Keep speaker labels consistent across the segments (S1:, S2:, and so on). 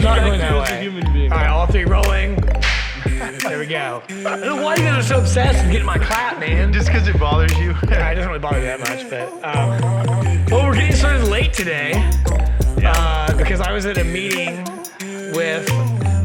S1: not going that
S2: as a
S1: way.
S2: human being.
S1: All right, all three rolling. There we go. I don't know why you guys are so obsessed with getting my clap, man.
S3: Just because it bothers you.
S1: It doesn't really bother me that much, but well, we're getting started late today because I was at a meeting with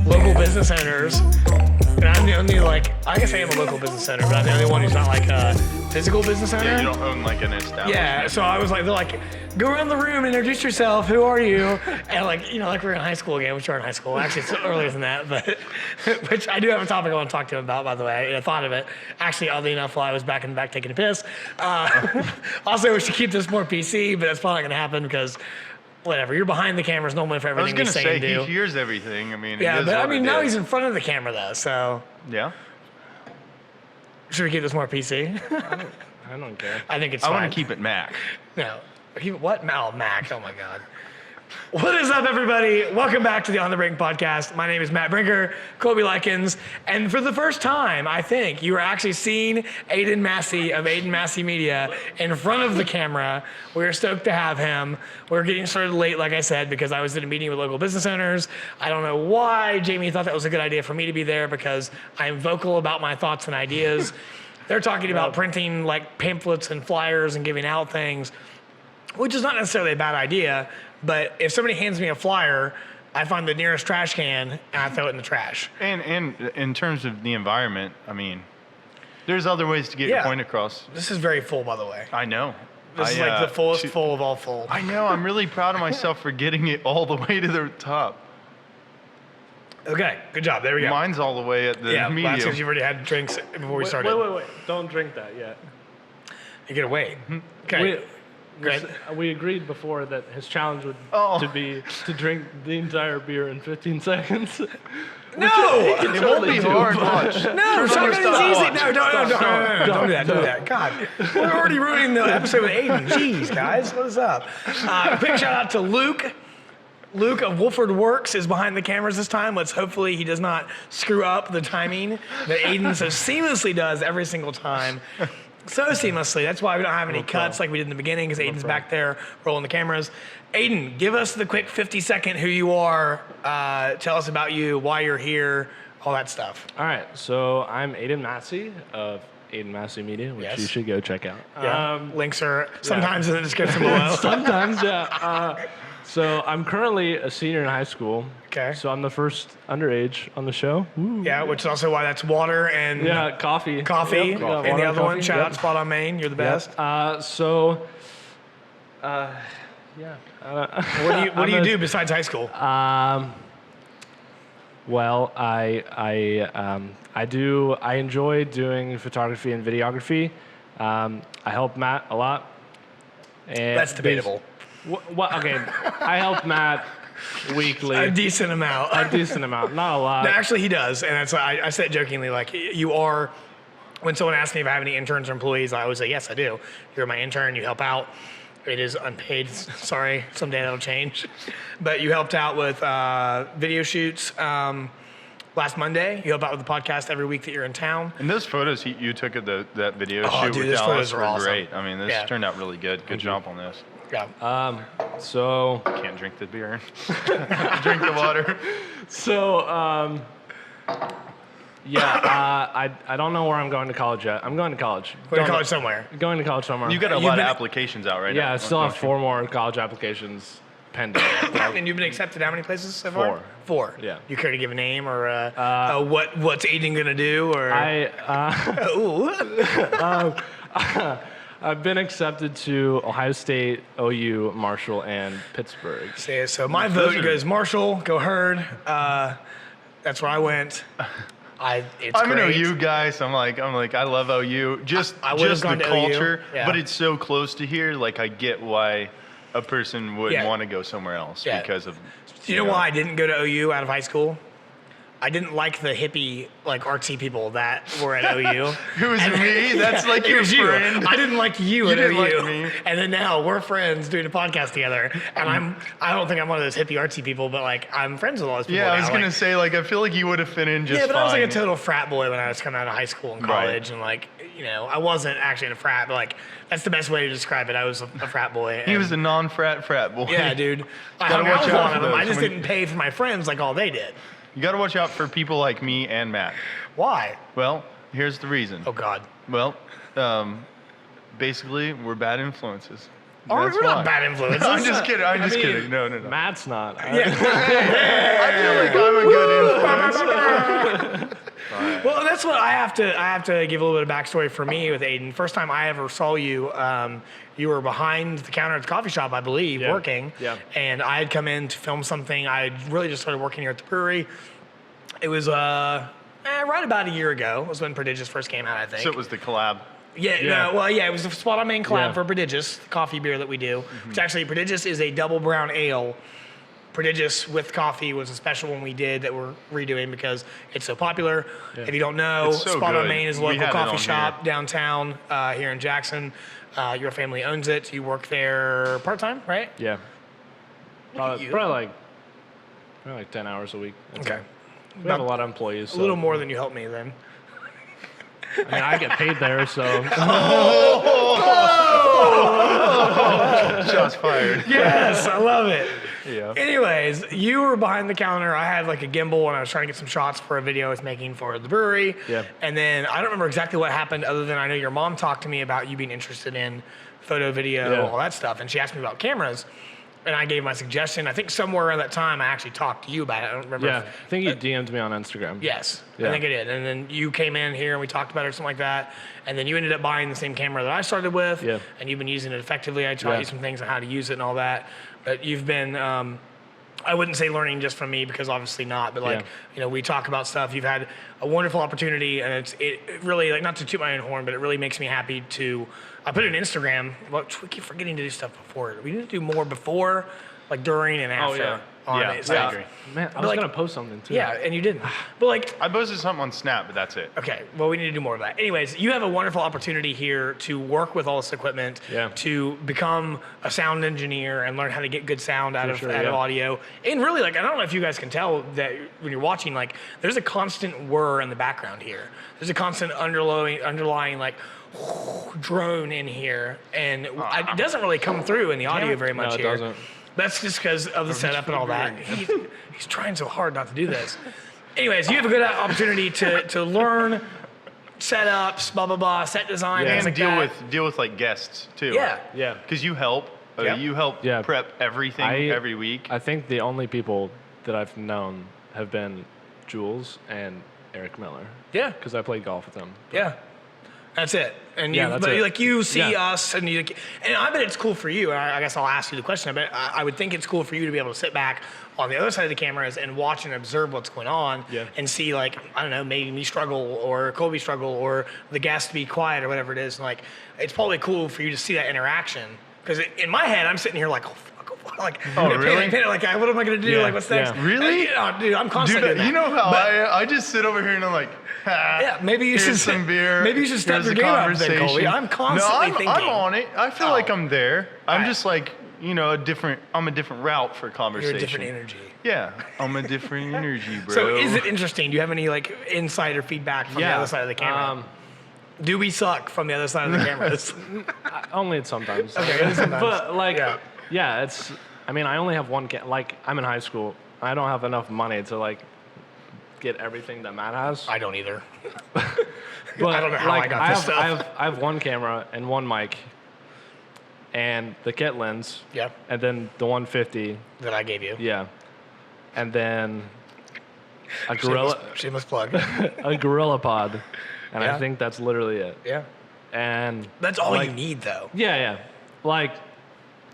S1: local business owners, and I'm the only I guess I am a local business owner, but I'm the only one who's not like a physical business owner.
S3: Yeah, you don't own like an establishment.
S1: Yeah, so I was like, they're like, go around the room and introduce yourself. Who are you? And like we're in high school again, which are in high school. Actually, it's earlier than that, but which I do have a topic I want to talk to him about, by the way. I thought of it. Actually, oddly enough, while I was back in the back taking a piss. Also, we should keep this more PC, but that's probably not going to happen because whatever. You're behind the cameras normally for
S3: I was
S1: everything we
S3: gonna
S1: say and
S3: say
S1: do.
S3: he hears everything. I mean,
S1: Yeah,
S3: it is
S1: but I
S3: what
S1: mean,
S3: it
S1: now
S3: is.
S1: he's in front of the camera though, so
S3: Yeah.
S1: should we keep this more PC?
S2: I don't care.
S1: I think it's
S3: I
S1: fine.
S3: want to keep it Mac.
S1: No. What? Oh, Mac. Oh, my God. What is up, everybody? Welcome back to the On the Brink podcast. My name is Matt Brinker, Colby Lykins, and for the first time, I think, you are actually seeing Aidan Massie of Aidan Massie Media in front of the camera. We're stoked to have him. We're getting started late, like I said, because I was at a meeting with local business owners. I don't know why Jamie thought that was a good idea for me to be there because I'm vocal about my thoughts and ideas. They're talking about printing like pamphlets and flyers and giving out things, which is not necessarily a bad idea, but if somebody hands me a flyer, I find the nearest trash can and I throw it in the trash.
S3: And in terms of the environment, I mean, there's other ways to get your point across.
S1: This is very full, by the way.
S3: I know.
S1: This is like the fullest full of all full.
S3: I know. I'm really proud of myself for getting it all the way to the top.
S1: Okay, good job. There we go.
S3: Mine's all the way at the
S1: Well,
S3: medium.
S1: that's because you've already had drinks before we started.
S2: Wait. Don't drink that yet.
S1: You gotta wait. Okay.
S2: We agreed before that his challenge would
S3: Oh.
S2: to be to drink the entire beer in 15 seconds.
S1: No!
S3: It won't be hard. Watch.
S1: No, shotgun is easy.
S3: Watch.
S1: No, don't do that. Don't do that. God, we're already ruining the episode with Aiden. Jeez, guys, what is up? Quick shout out to Luke. Luke of Wolford Works is behind the cameras this time. Hopefully he does not screw up the timing that Aiden so seamlessly does every single time. So seamlessly. That's why we don't have any cuts like we did in the beginning because Aiden's back there rolling the cameras. Aiden, give us the quick 50-second who you are. Tell us about you, why you're here, all that stuff.
S2: All right, so I'm Aidan Massie of Aidan Massie Media, which you should go check out.
S1: Yeah. Links are sometimes in the description below.
S2: Sometimes, yeah. So I'm currently a senior in high school.
S1: Okay.
S2: So I'm the first underage on the show. Ooh.
S1: Yeah, which is also why that's water and
S2: coffee.
S1: Yep,
S2: Water
S1: and the other
S2: and
S1: one,
S2: coffee.
S1: shout out Spot on Main. You're the best. What do you do besides high school?
S2: Well, I enjoy doing photography and videography. I help Matt a lot. And
S1: That's debatable.
S2: Okay, I help Matt weekly.
S1: A decent amount.
S2: A decent amount, not a lot.
S1: No, actually, he does, and that's I said it jokingly. Like you are. When someone asks me if I have any interns or employees, I always say yes, I do. You're my intern. You help out. It is unpaid. Sorry, someday that'll change. But you helped out with video shoots last Monday. You help out with the podcast every week that you're in town.
S3: And those photos you took of that video shoot
S1: dude,
S3: with
S1: those
S3: Dallas
S1: photos are
S3: were
S1: awesome.
S3: great. I mean, this turned out really good. Good job on this.
S1: Yeah.
S2: So
S3: Can't drink the beer. Drink the water.
S2: So, I don't know where I'm going to college yet. I'm going to college.
S1: Going to college somewhere.
S2: Going to college somewhere.
S3: You got a lot of applications out right now.
S2: Yeah, I still have 4 more college applications pending.
S1: And you've been accepted how many places so far?
S2: 4.
S1: 4.
S2: Yeah.
S1: You care to give a name or what's Aiden gonna do or?
S2: I've been accepted to Ohio State, OU, Marshall, and Pittsburgh.
S1: So my vote goes Marshall. Go Herd. That's where I went. I'm
S3: an OU guy, so I'm like, I love OU. Just the culture, but it's so close to here. Like, I get why a person would want to go somewhere else because of.
S1: Do you know why I didn't go to OU out of high school? I didn't like the hippie, like artsy people that were at OU.
S3: Who is me? That's like your friend.
S1: I didn't like you at
S3: didn't
S1: OU.
S3: like me.
S1: And then now we're friends doing a podcast together. And I don't think I'm one of those hippie artsy people, but like I'm friends with all those people.
S3: Yeah, I
S1: now.
S3: was gonna say, like, I feel like you would have fit in just fine.
S1: Yeah, but I was like a total frat boy when I was coming out of high school and college, and like, I wasn't actually in a frat, but like that's the best way to describe it. I was a frat boy.
S3: He was a non-frat boy.
S1: Yeah, dude. I hung out with one of them. I just didn't pay for my friends like all they did.
S3: You got to watch out for people like me and Matt.
S1: Why?
S3: Well, here's the reason.
S1: Oh God.
S3: Well, basically, we're bad influences.
S1: We're not bad influences.
S3: I'm just kidding. I'm just kidding. No.
S2: Matt's not.
S1: Yeah.
S3: I feel like I'm a good influence.
S1: Well, that's what I have to give a little bit of backstory for me with Aiden. First time I ever saw you, you were behind the counter at the coffee shop, I believe, working.
S2: Yeah.
S1: And I had come in to film something. I had really just started working here at the brewery. It was right about a year ago. It was when Prodigious first came out, I think.
S3: So it was the collab.
S1: Yeah, no, well, yeah, it was the Spot on Main collab for Prodigious, the coffee beer that we do. Which actually, Prodigious is a double brown ale. Prodigious with coffee was a special one we did that we're redoing because it's so popular. Yeah. If you don't know,
S3: so
S1: Spot on
S3: good.
S1: Main is a local coffee shop downtown here in Jackson. Your family owns it. You work there part-time, right?
S2: Yeah. Probably like 10 hours a week.
S1: Okay.
S2: We have a lot of employees.
S1: A little more than you help me then.
S2: I mean, I get paid there, so.
S3: Shots fired.
S1: Yes, I love it.
S3: Yeah.
S1: Anyways, you were behind the counter. I had like a gimbal and I was trying to get some shots for a video I was making for the brewery.
S2: Yeah.
S1: And then I don't remember exactly what happened other than I know your mom talked to me about you being interested in photo, video, all that stuff. And she asked me about cameras. And I gave my suggestion. I think somewhere around that time I actually talked to you about it. I don't remember.
S2: Yeah, I think you DM'd me on Instagram.
S1: Yes,
S2: Yeah.
S1: I think I did. And then you came in here and we talked about it or something like that. And then you ended up buying the same camera that I started with.
S2: Yeah.
S1: And you've been using it effectively. I taught you some things on how to use it and all that. But you've been, I wouldn't say learning just from me because obviously not. But like, we talk about stuff. You've had a wonderful opportunity, and it really, like, not to toot my own horn, but it really makes me happy to. I put it on Instagram. Well, we keep forgetting to do stuff before. We need to do more before. Like during and after on it.
S3: I agree.
S2: Man, I was going to post something too.
S1: Yeah, and you didn't. But like,
S3: I posted something on Snap, but that's it.
S1: Okay, well, we need to do more of that. Anyways, you have a wonderful opportunity here to work with all this equipment, to become a sound engineer and learn how to get good sound out of audio. And really, like, I don't know if you guys can tell that when you're watching, like, there's a constant whir in the background here. There's a constant underlying like, drone in here, and it doesn't really come through in the audio very much here.
S2: No, it doesn't.
S1: That's just because of the setup and all that. He's trying so hard not to do this. Anyways, you have a good opportunity to learn setups, blah blah blah, set design, things like that.
S3: deal with like guests too.
S2: Yeah.
S3: Because you help. You help prep everything every week.
S2: I think the only people that I've known have been Jules and Eric Miller.
S1: Yeah.
S2: Because I played golf with them.
S1: Yeah. That's it. And you see us, and I bet it's cool for you. And I guess I'll ask you the question. I would think it's cool for you to be able to sit back on the other side of the cameras and watch and observe what's going on, and see, like, I don't know, maybe me struggle or Colby struggle or the guest be quiet or whatever it is. And like, it's probably cool for you to see that interaction, because in my head I'm sitting here like, like,
S3: really?
S1: Like, what am I gonna do? Like, what's next?
S3: Really?
S1: Dude, I'm constantly doing that.
S3: You know how I just sit over here and I'm like,
S1: maybe you should
S3: some beer.
S1: Maybe you should step your game up then, Colby. I'm constantly thinking.
S3: I'm on it. I feel like I'm there. I'm just like, I'm a different route for conversation.
S1: You're a different energy.
S3: Yeah, I'm a different energy, bro.
S1: So is it interesting? Do you have any like insight or feedback from the other side of the camera? Do we suck from the other side of the cameras?
S2: Only sometimes.
S1: Okay, sometimes.
S2: But like, it's. I mean, I only have one. Like, I'm in high school. I don't have enough money to like get everything that Matt has.
S1: I don't either.
S2: But
S1: I don't know how I got this stuff.
S2: I have one camera and one mic, and the kit lens.
S1: Yep.
S2: And then the 150
S1: that I gave you.
S2: Yeah. And then a gorilla.
S1: Shameless plug.
S2: A gorilla pod, and I think that's literally it.
S1: Yeah.
S2: And
S1: that's all you need, though.
S2: Yeah. Like,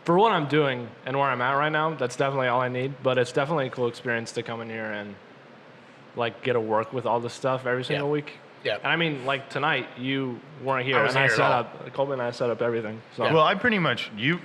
S2: for what I'm doing and where I'm at right now, that's definitely all I need. But it's definitely a cool experience to come in here and like get to work with all this stuff every single week. Yeah. And I mean, like tonight, you weren't here, and I set up. Colby and I set up everything. So.
S3: Well, I pretty much you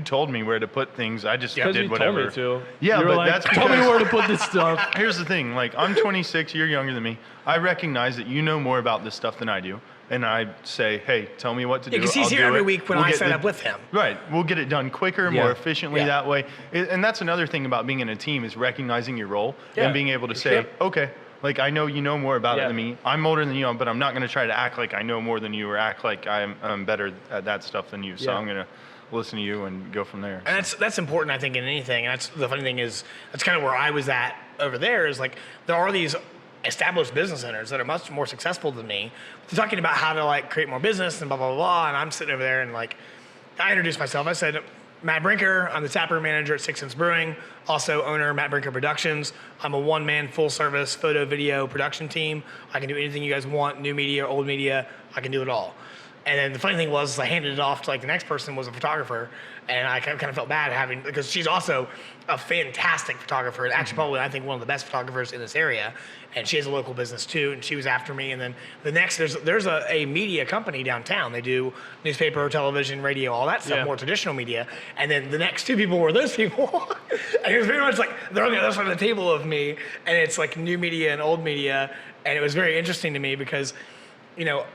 S3: told me where to put things. I just did whatever.
S2: You told me to.
S3: Yeah, but
S2: like,
S3: that's because,
S2: tell me where to put this stuff.
S3: Here's the thing. Like, I'm 26. You're younger than me. I recognize that you know more about this stuff than I do. And I say, hey, tell me what to do.
S1: Because he's here every week when I set up with him.
S3: Right. We'll get it done quicker, more efficiently that way. And that's another thing about being in a team is recognizing your role and being able to say, okay, Like, I know you know more about it than me. I'm older than you, but I'm not going to try to act like I know more than you or act like I'm better at that stuff than you. So I'm going to listen to you and go from there.
S1: And that's important, I think, in anything. And that's the funny thing is, that's kind of where I was at over there, is like, there are these established business owners that are much more successful than me. They're talking about how to like create more business and blah, blah, blah, blah. And I'm sitting over there and like, I introduced myself. I said, Matt Brinker, I'm the taproom manager at 6 Cents Brewing, also owner Matt Brinker Productions. I'm a one-man full-service photo, video production team. I can do anything you guys want, new media, old media, I can do it all. And then the funny thing was, I handed it off to like the next person was a photographer, and I kind of felt bad because she's also a fantastic photographer, and actually probably I think one of the best photographers in this area. And she has a local business too, and she was after me. And then the next, there's a media company downtown. They do newspaper, television, radio, all that stuff, more traditional media. And then the next two people were those people. And it was very much like they're on the other side of the table of me, and it's like new media and old media. And it was very interesting to me because, you know,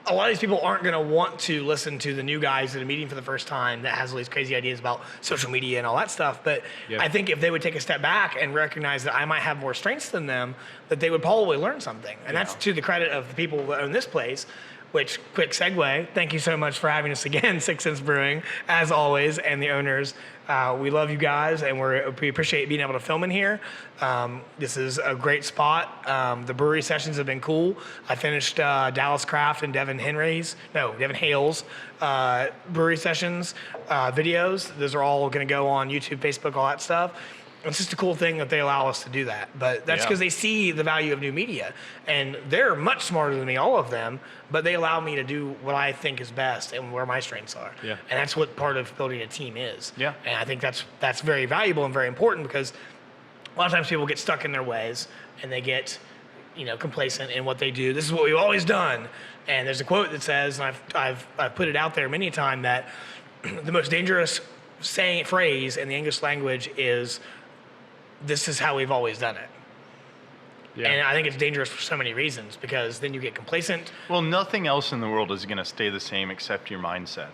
S1: a lot of these people aren't going to want to listen to the new guys at a meeting for the first time that has all these crazy ideas about social media and all that stuff. But I think if they would take a step back and recognize that I might have more strengths than them, that they would probably learn something. And that's to the credit of the people that own this place, which, quick segue, thank you so much for having us again, 6 Cents Brewing, as always, and the owners. We love you guys, and we appreciate being able to film in here. This is a great spot. The brewery sessions have been cool. I finished Dallas Craft and Devin Hale's brewery sessions videos. Those are all going to go on YouTube, Facebook, all that stuff. It's just a cool thing that they allow us to do that. But that's because they see the value of new media. And they're much smarter than me, all of them, but they allow me to do what I think is best and where my strengths are. Yeah. And that's what part of building a team is. Yeah. And I think that's very valuable and very important because a lot of times people get stuck in their ways and they get, you know, complacent in what they do. This is what we've always done. And there's a quote that says, and I've put it out there many times, that the most dangerous phrase in the English language is, this is how we've always done it. Yeah. And I think it's dangerous for so many reasons because then you get complacent.
S3: Well, nothing else in the world is going to stay the same except your mindset.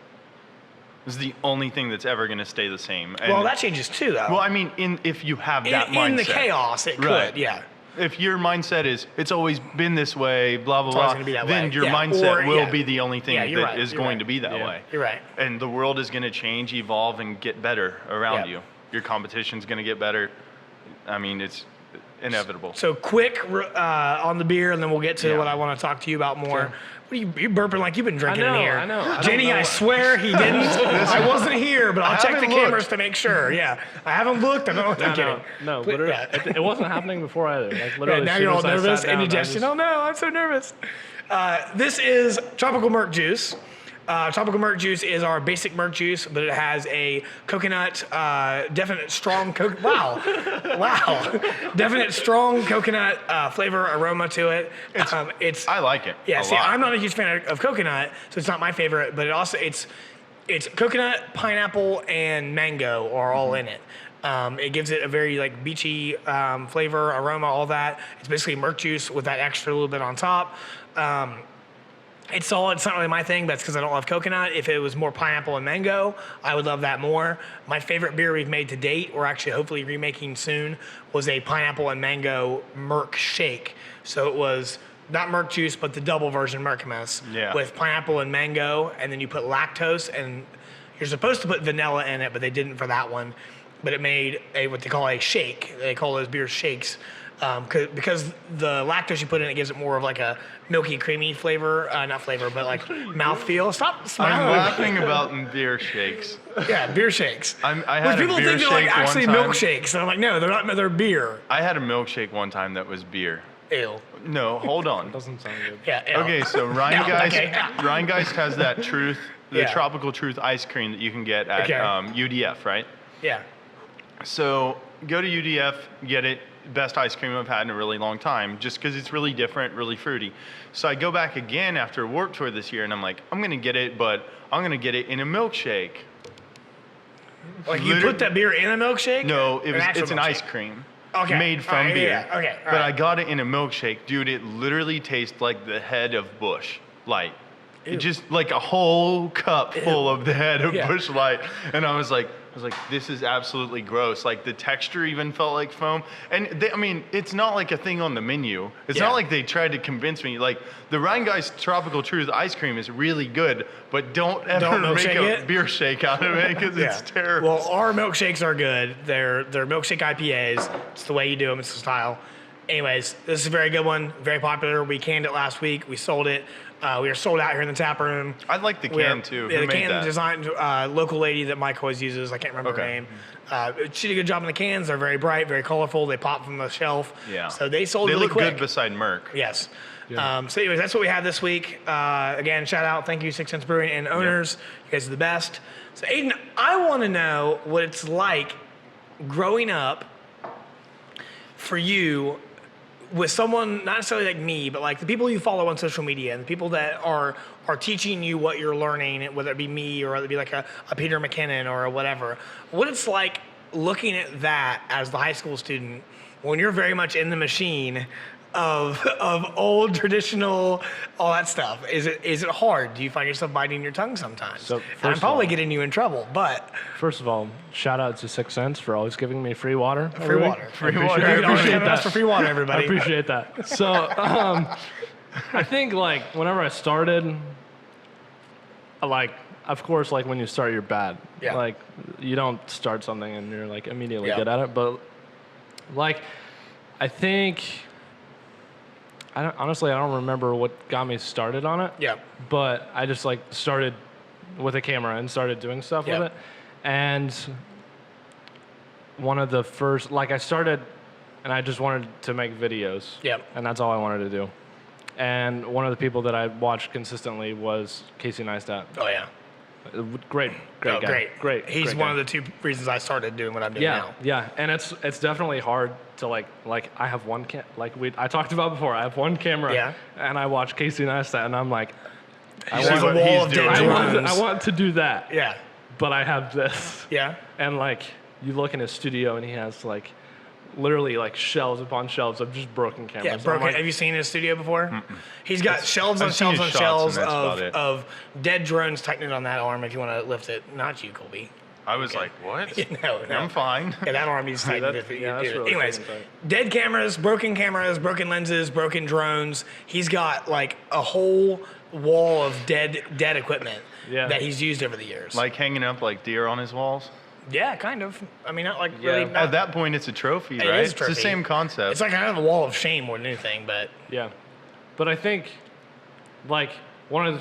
S3: This is the only thing that's ever going to stay the same. And,
S1: well, that changes too, though.
S3: Well, I mean, if you have that mindset.
S1: In the chaos, it could, yeah.
S3: If your mindset is, it's always been this way, blah, blah, blah, then your mindset will be the only thing that is going to be that way.
S1: You're right.
S3: And the world is going to change, evolve, and get better around you. Your competition's going to get better. I mean, it's inevitable.
S1: So quick on the beer, and then we'll get to what I want to talk to you about more. Okay. What are you burping like you've been drinking in here?
S2: I know.
S1: Jenny, I swear he didn't. I wasn't here, but I'll check the cameras to make sure. Yeah, I haven't looked. I'm kidding.
S2: No, it wasn't happening before either. Like literally,
S1: now you're all nervous, and you just, oh no, I'm so nervous. This is Tropical Merc Juice. Tropical Merc Juice is our basic Merc Juice, but it has a coconut, definite strong definite strong coconut flavor aroma to it.
S3: I like it.
S1: Yeah, see, I'm not a huge fan of coconut, so it's not my favorite. But it's coconut, pineapple, and mango are all in it. It gives it a very like beachy flavor, aroma, all that. It's basically Merc Juice with that extra little bit on top. It's solid. It's not really my thing. That's because I don't love coconut. If it was more pineapple and mango, I would love that more. My favorite beer we've made to date, we're actually hopefully remaking soon, was a pineapple and mango Merc shake. So it was not Merc Juice, but the double version Mercamus with pineapple and mango, and then you put lactose, and you're supposed to put vanilla in it, but they didn't for that one. But it made what they call a shake. They call those beers shakes. Because the lactose you put in it gives it more of like a milky, creamy flavor, not flavor, but like mouthfeel. Stop smiling.
S3: I'm laughing about beer shakes.
S1: Yeah, beer shakes.
S3: I had
S1: people
S3: a beer
S1: think they're like actually milkshakes, and I'm like, no, they're not. They're beer.
S3: I had a milkshake one time that was beer.
S1: Ew.
S3: No, hold on.
S2: Doesn't sound good.
S1: Yeah. Ew.
S3: Okay, so Ryan Geist has that the Tropical Truth ice cream that you can get at UDF, right?
S1: Yeah.
S3: So go to UDF, get it. Best ice cream I've had in a really long time, just because it's really different, really fruity. So I go back again after Warped Tour this year, and I'm like, I'm gonna get it, but I'm gonna get it in a milkshake.
S1: Like you put that beer in a milkshake?
S3: No, it's an ice cream. Made from beer.
S1: Yeah, okay.
S3: But I got it in a milkshake, dude. It literally tastes like the head of Busch Light. It just like a whole cup full of the head of Busch Light, and I was like, was like, this is absolutely gross. Like the texture even felt like foam. And it's not like a thing on the menu. It's not like they tried to convince me. Like the Rhine Guy's Tropical Truth ice cream is really good, but don't ever make a beer shake out of it because it's terrible.
S1: Well, our milkshakes are good. They're milkshake IPAs. It's the way you do them. It's the style. Anyways, this is a very good one. Very popular. We canned it last week. We sold it. We are sold out here in the tap room.
S3: I like the can too.
S1: Yeah,
S3: Who
S1: the
S3: made
S1: can
S3: that?
S1: designed local lady that Mike always uses. I can't remember her name. She did a good job in the cans. They're very bright, very colorful. They pop from the shelf.
S3: Yeah.
S1: So they sold
S3: they
S1: really
S3: look
S1: quick.
S3: good beside Merck.
S1: Yes. Yeah. So anyways, that's what we have this week. Again, shout out. Thank you, 6 Cents Brewing and owners. You guys are the best. So Aiden, I want to know what it's like growing up for you with someone, not necessarily like me, but like the people you follow on social media and the people that are teaching you what you're learning, whether it be me or whether it be like a Peter McKinnon or whatever. What it's like looking at that as the high school student when you're very much in the machine of old traditional, all that stuff. Is it hard? Do you find yourself biting your tongue sometimes?
S2: So
S1: I'm probably getting you in trouble, but
S2: first of all, shout out to 6 Cents for always giving me free water.
S1: Free water.
S3: Free water.
S2: I appreciate
S1: That's for free water, everybody.
S2: I appreciate that. So I think like whenever I started, like of course like when you start you're bad.
S1: Yeah.
S2: Like you don't start something and you're like immediately
S1: Yeah.
S2: good at it. But like I think honestly I don't remember what got me started on it.
S1: Yeah.
S2: But I just like started with a camera and started doing stuff
S1: Yeah.
S2: with it. And one of the first, like I started and I just wanted to make videos.
S1: Yep.
S2: And that's all I wanted to do. And one of the people that I watched consistently was Casey Neistat.
S1: Oh yeah.
S2: Great guy. Great.
S1: He's
S2: great
S1: one
S2: guy.
S1: of the two reasons I started doing what I'm doing now.
S2: Yeah, and it's definitely hard to like I have one I talked about before. I have one camera, and I watch Casey Neistat, and I'm like,
S1: I
S2: want to do that.
S1: Yeah,
S2: but I have this.
S1: Yeah,
S2: and like you look in his studio, and he has like literally like shelves upon shelves of just broken cameras.
S1: Yeah, broken.
S2: Like,
S1: have you seen his studio before? He's got shelves on
S3: I've seen
S1: shelves on
S3: his
S1: shelves
S3: shots, and
S1: of dead drones tightened on that arm if you want to lift it. Not you, Colby.
S3: I was like, what?
S1: No.
S3: I'm fine.
S1: Yeah, that arm needs tightened if you do it.
S2: really
S1: Anyways,
S2: fucking tight.
S1: dead cameras, broken lenses, broken drones. He's got like a whole wall of dead equipment that he's used over the years.
S3: Like hanging up like deer on his walls?
S1: Yeah, kind of. I mean, not like really. Not,
S3: At that point, it's a trophy,
S1: it
S3: right?
S1: is a trophy.
S3: It's the same concept.
S1: It's like kind of a wall of shame more than anything, but
S2: yeah, but I think like one of the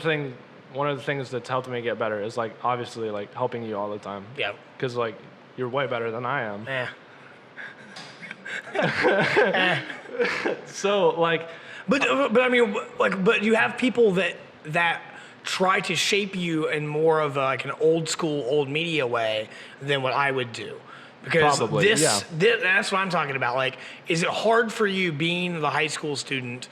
S2: things that's helped me get better is like obviously like helping you all the time.
S1: Yeah.
S2: Because like you're way better than I am. So like,
S1: but I mean, like, but you have people that try to shape you in more of like an old school, old media way than what I would do. Because
S2: probably,
S1: that's what I'm talking about. Like, is it hard for you being the high school student,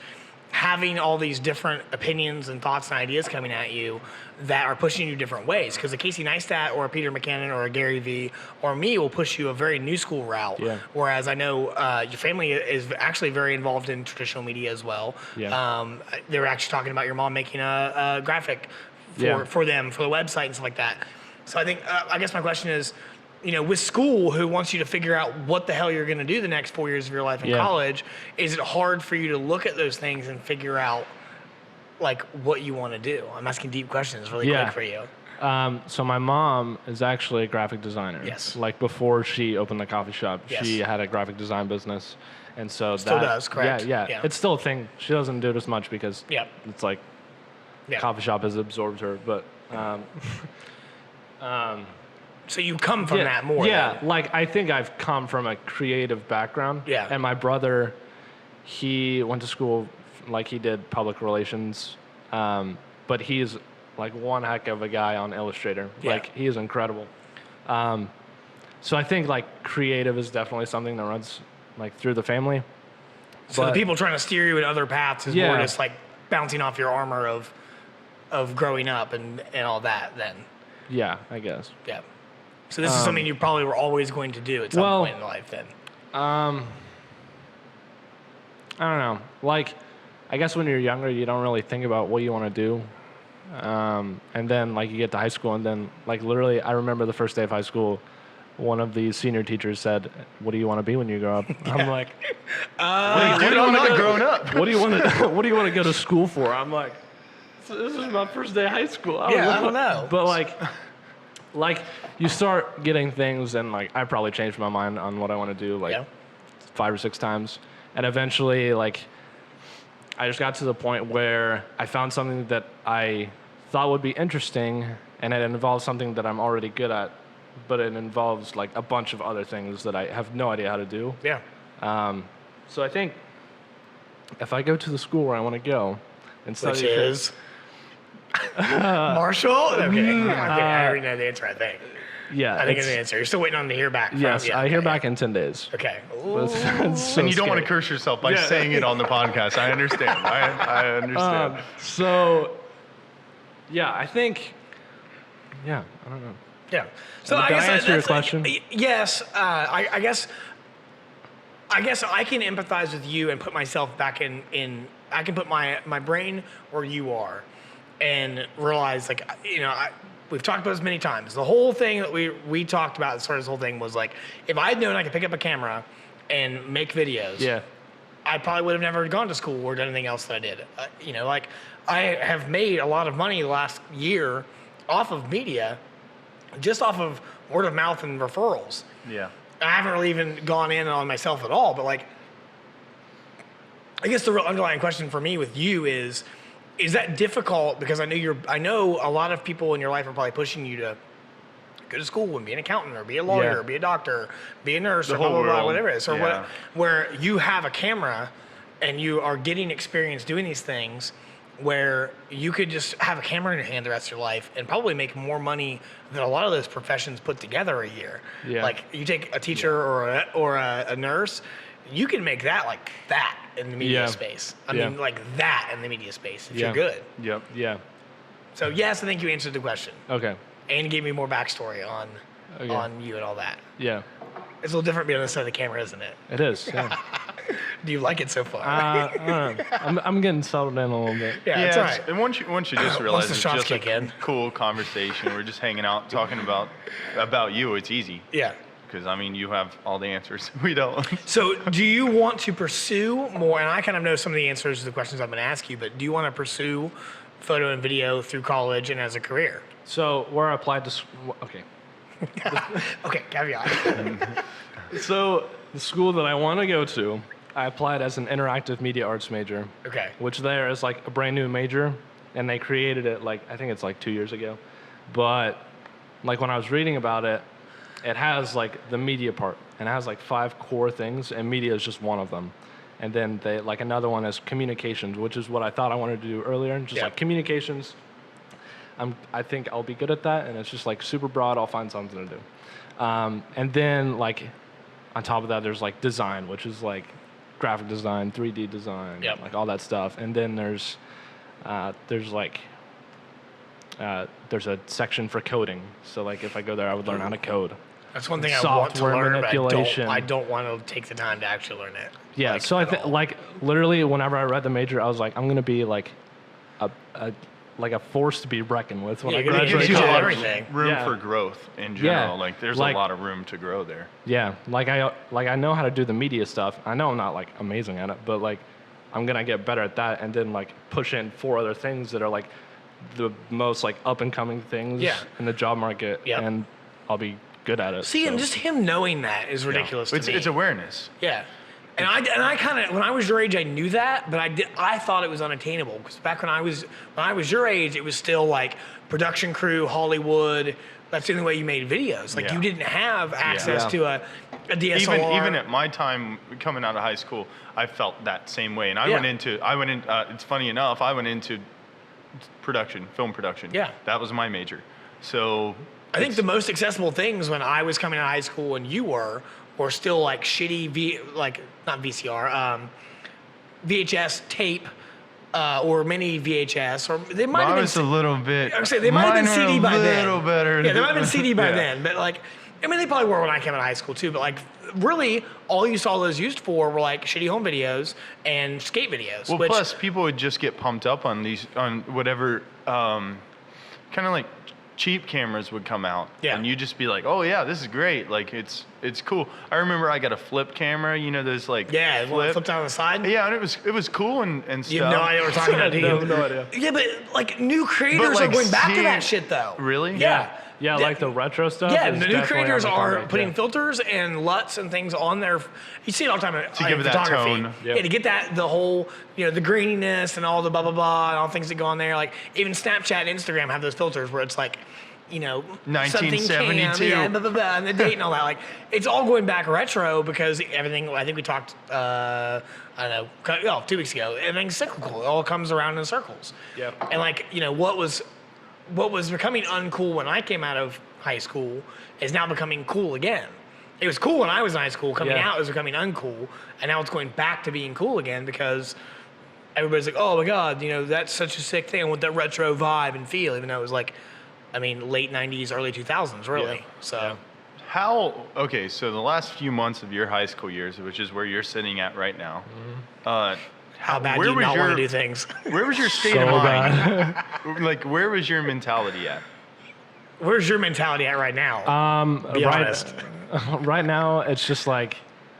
S1: having all these different opinions and thoughts and ideas coming at you that are pushing you different ways? Because a Casey Neistat or a Peter McKinnon or a Gary Vee or me will push you a very new school route.
S2: Yeah.
S1: Whereas I know your family is actually very involved in traditional media as well.
S2: Yeah.
S1: They were actually talking about your mom making a graphic for them, for the website and stuff like that. So I think, I guess my question is, you know, with school, who wants you to figure out what the hell you're going to do the next 4 years of your life in college, is it hard for you to look at those things and figure out, like, what you want to do? I'm asking deep questions really quick for you.
S2: So my mom is actually a graphic designer.
S1: Yes.
S2: Like before she opened the coffee shop,
S1: Yes.
S2: she had a graphic design business. And so
S1: Still does, correct?
S2: Yeah. It's still a thing. She doesn't do it as much because it's like coffee shop has absorbed her. But
S1: so you come from that more.
S2: Yeah,
S1: then.
S2: like I think I've come from a creative background.
S1: Yeah.
S2: And my brother, he went to school, like he did public relations, but he's like one heck of a guy on Illustrator.
S1: Yeah.
S2: Like he is incredible. So I think like creative is definitely something that runs like through the family.
S1: So the people trying to steer you in other paths is more
S2: Yeah.
S1: just like bouncing off your armor of growing up and all that then.
S2: Yeah, I guess.
S1: Yeah. So this is something you probably were always going to do at some point in life then.
S2: I don't know. Like, I guess when you're younger, you don't really think about what you want to do. And then, like, you get to high school, and then, like, literally, I remember the first day of high school, one of the senior teachers said, "What do you want to be when you grow up?" I'm like,
S3: Dude, I'm not grown up.
S2: "What do you want to What do you want to go to school for?" I'm like, "This is my first day of high school."
S1: I don't know.
S2: But like you start getting things, and like I probably changed my mind on what I want to do 5 or 6 times, and eventually like I just got to the point where I found something that I thought would be interesting, and it involves something that I'm already good at, but it involves like a bunch of other things that I have no idea how to do.
S1: Yeah.
S2: So I think if I go to the school where I want to go and study,
S1: Which is Marshall. Okay. I already know the answer. I think.
S2: Yeah,
S1: I think it's the answer. You're still waiting on to hear back.
S2: Yes, I hear back in 10 days.
S1: Okay.
S2: It's so
S3: And you don't want
S2: scary.
S3: to curse yourself by saying it on the podcast. I understand. I understand.
S2: So, yeah, I think, I don't know.
S1: Yeah. So
S2: Did
S1: I guess
S2: I answer your
S1: that's
S2: question?
S1: Yes. I guess I can empathize with you and put myself back in. I can put my brain where you are, and realize we've talked about this many times. The whole thing that we talked about as far as this whole thing was like, if I had known I could pick up a camera and make videos, I probably would have never gone to school or done anything else that I did. I have made a lot of money the last year off of media, just off of word of mouth and referrals.
S3: Yeah.
S1: I haven't really even gone in on myself at all, but like, I guess the real underlying question for me with you is that difficult? Because I know a lot of people in your life are probably pushing you to go to school and be an accountant or be a lawyer or be a doctor, be a nurse or blah, blah, blah, whatever it is. So where you have a camera and you are getting experience doing these things, where you could just have a camera in your hand the rest of your life and probably make more money than a lot of those professions put together a year.
S2: Yeah.
S1: Like you take a teacher or a nurse, you can make that like that in the media space. I mean, like that in the media space if you're good.
S2: Yep. Yeah.
S1: So yes, I think you answered the question.
S2: Okay.
S1: And gave me more backstory on you and all that.
S2: Yeah.
S1: It's a little different being on the side of the camera, isn't it?
S2: It is. Yeah.
S1: Do you like it so far?
S2: I don't know. I'm getting settled in a little bit.
S1: Yeah, it's all right.
S3: And once you just realize
S1: the
S3: it's
S1: shots
S3: just
S1: kick in.
S3: cool conversation, we're just hanging out talking about you. It's easy.
S1: Yeah.
S3: Because I mean, you have all the answers. We don't.
S1: So do you want to pursue more, and I kind of know some of the answers to the questions I'm going to ask you, but do you want to pursue photo and video through college and as a career?
S2: So where I applied to, okay.
S1: Okay, caveat.
S2: So the school that I want to go to, I applied as an interactive media arts major.
S1: Okay.
S2: Which there is like a brand new major, and they created it like, I think it's like 2 years ago. But like when I was reading about it, it has like the media part, and it has like 5 core things, and media is just one of them. And then they like another one is communications, which is what I thought I wanted to do earlier, just like communications. I think I'll be good at that, and it's just like super broad. I'll find something to do. And then like on top of that, there's like design, which is like graphic design, 3D design, like all that stuff. And then there's a section for coding. So like if I go there, I would learn how to code.
S1: That's one thing I want to learn,
S2: manipulation.
S1: but I don't want to take the time to actually learn it.
S2: Yeah,
S1: like,
S2: so I think like literally whenever I read the major, I was like, I'm gonna be like a force to be reckoned with when I
S1: you're gonna
S2: graduate
S1: use
S2: college.
S1: everything.
S3: Room for growth in general. Like there's a lot of room to grow there.
S2: Yeah, like I know how to do the media stuff. I know I'm not like amazing at it, but like I'm gonna get better at that, and then like push in 4 other things that are like the most like up and coming things in the job market, and I'll be good at it.
S1: See, and just him knowing that is ridiculous to me.
S3: It's awareness.
S1: Yeah. And I kind of, when I was your age, I knew that, but I thought it was unattainable, because back when I was your age, it was still like production crew, Hollywood. That's the only way you made videos. Like you didn't have access to a DSLR.
S3: Even at my time coming out of high school, I felt that same way. And I went into it's funny enough, I went into film production. Yeah. That was my major. So
S1: I think the most accessible things when I was coming out of high school and you were still like shitty not VCR, VHS tape, or mini VHS, or they might have been.
S3: Was a little bit.
S1: I would say they might have been CD by then.
S3: A little better.
S1: Yeah, they might have been CD by then, but like, I mean, they probably were when I came out of high school too. But like, really, all you saw those used for were like shitty home videos and skate videos.
S3: Well, plus people would just get pumped up on whatever, kind of like cheap cameras would come out,
S1: Yeah.
S3: and you'd just be like, "Oh yeah, this is great! Like it's cool." I remember I got a flip camera, you know, those like
S1: flipped out on the side.
S3: Yeah, and it was cool and stuff.
S1: You have no idea what we're talking about, do you?
S2: No idea.
S1: Yeah, but like new creators
S3: like,
S1: are going back to
S3: seeing-
S1: that shit though.
S3: Really?
S1: Yeah.
S2: Yeah, like the retro stuff.
S1: Yeah,
S2: is
S1: the new
S2: definitely
S1: creators
S2: on the
S1: are
S2: comeback,
S1: putting
S2: yeah.
S1: filters and LUTs and things on their. You see it all the time in
S3: give it that
S1: photography.
S3: tone.
S1: Yeah, to get that the whole the graininess and all the blah blah blah and all the things that go on there. Like even Snapchat and Instagram have those filters where it's like.
S3: 1972.
S1: Yeah, blah, blah, blah, and the date and all that. Like, it's all going back retro because everything. I think we talked. I don't know, 2 weeks ago. Everything's cyclical. It all comes around in circles.
S2: Yeah.
S1: And like what was becoming uncool when I came out of high school is now becoming cool again. It was cool when I was in high school. Coming out, it was becoming uncool, and now it's going back to being cool again because everybody's like, "Oh my God, that's such a sick thing with that retro vibe and feel," even though it was like. I mean, late 90s, early 2000s, really.
S2: Yeah.
S1: So,
S3: So the last few months of your high school years, which is where you're sitting at right now,
S1: how bad do you not want to do things?
S3: Where was your state of mind? Like, where was your mentality at?
S1: Where's your mentality at right now? Be honest.
S2: Right now, it's just like...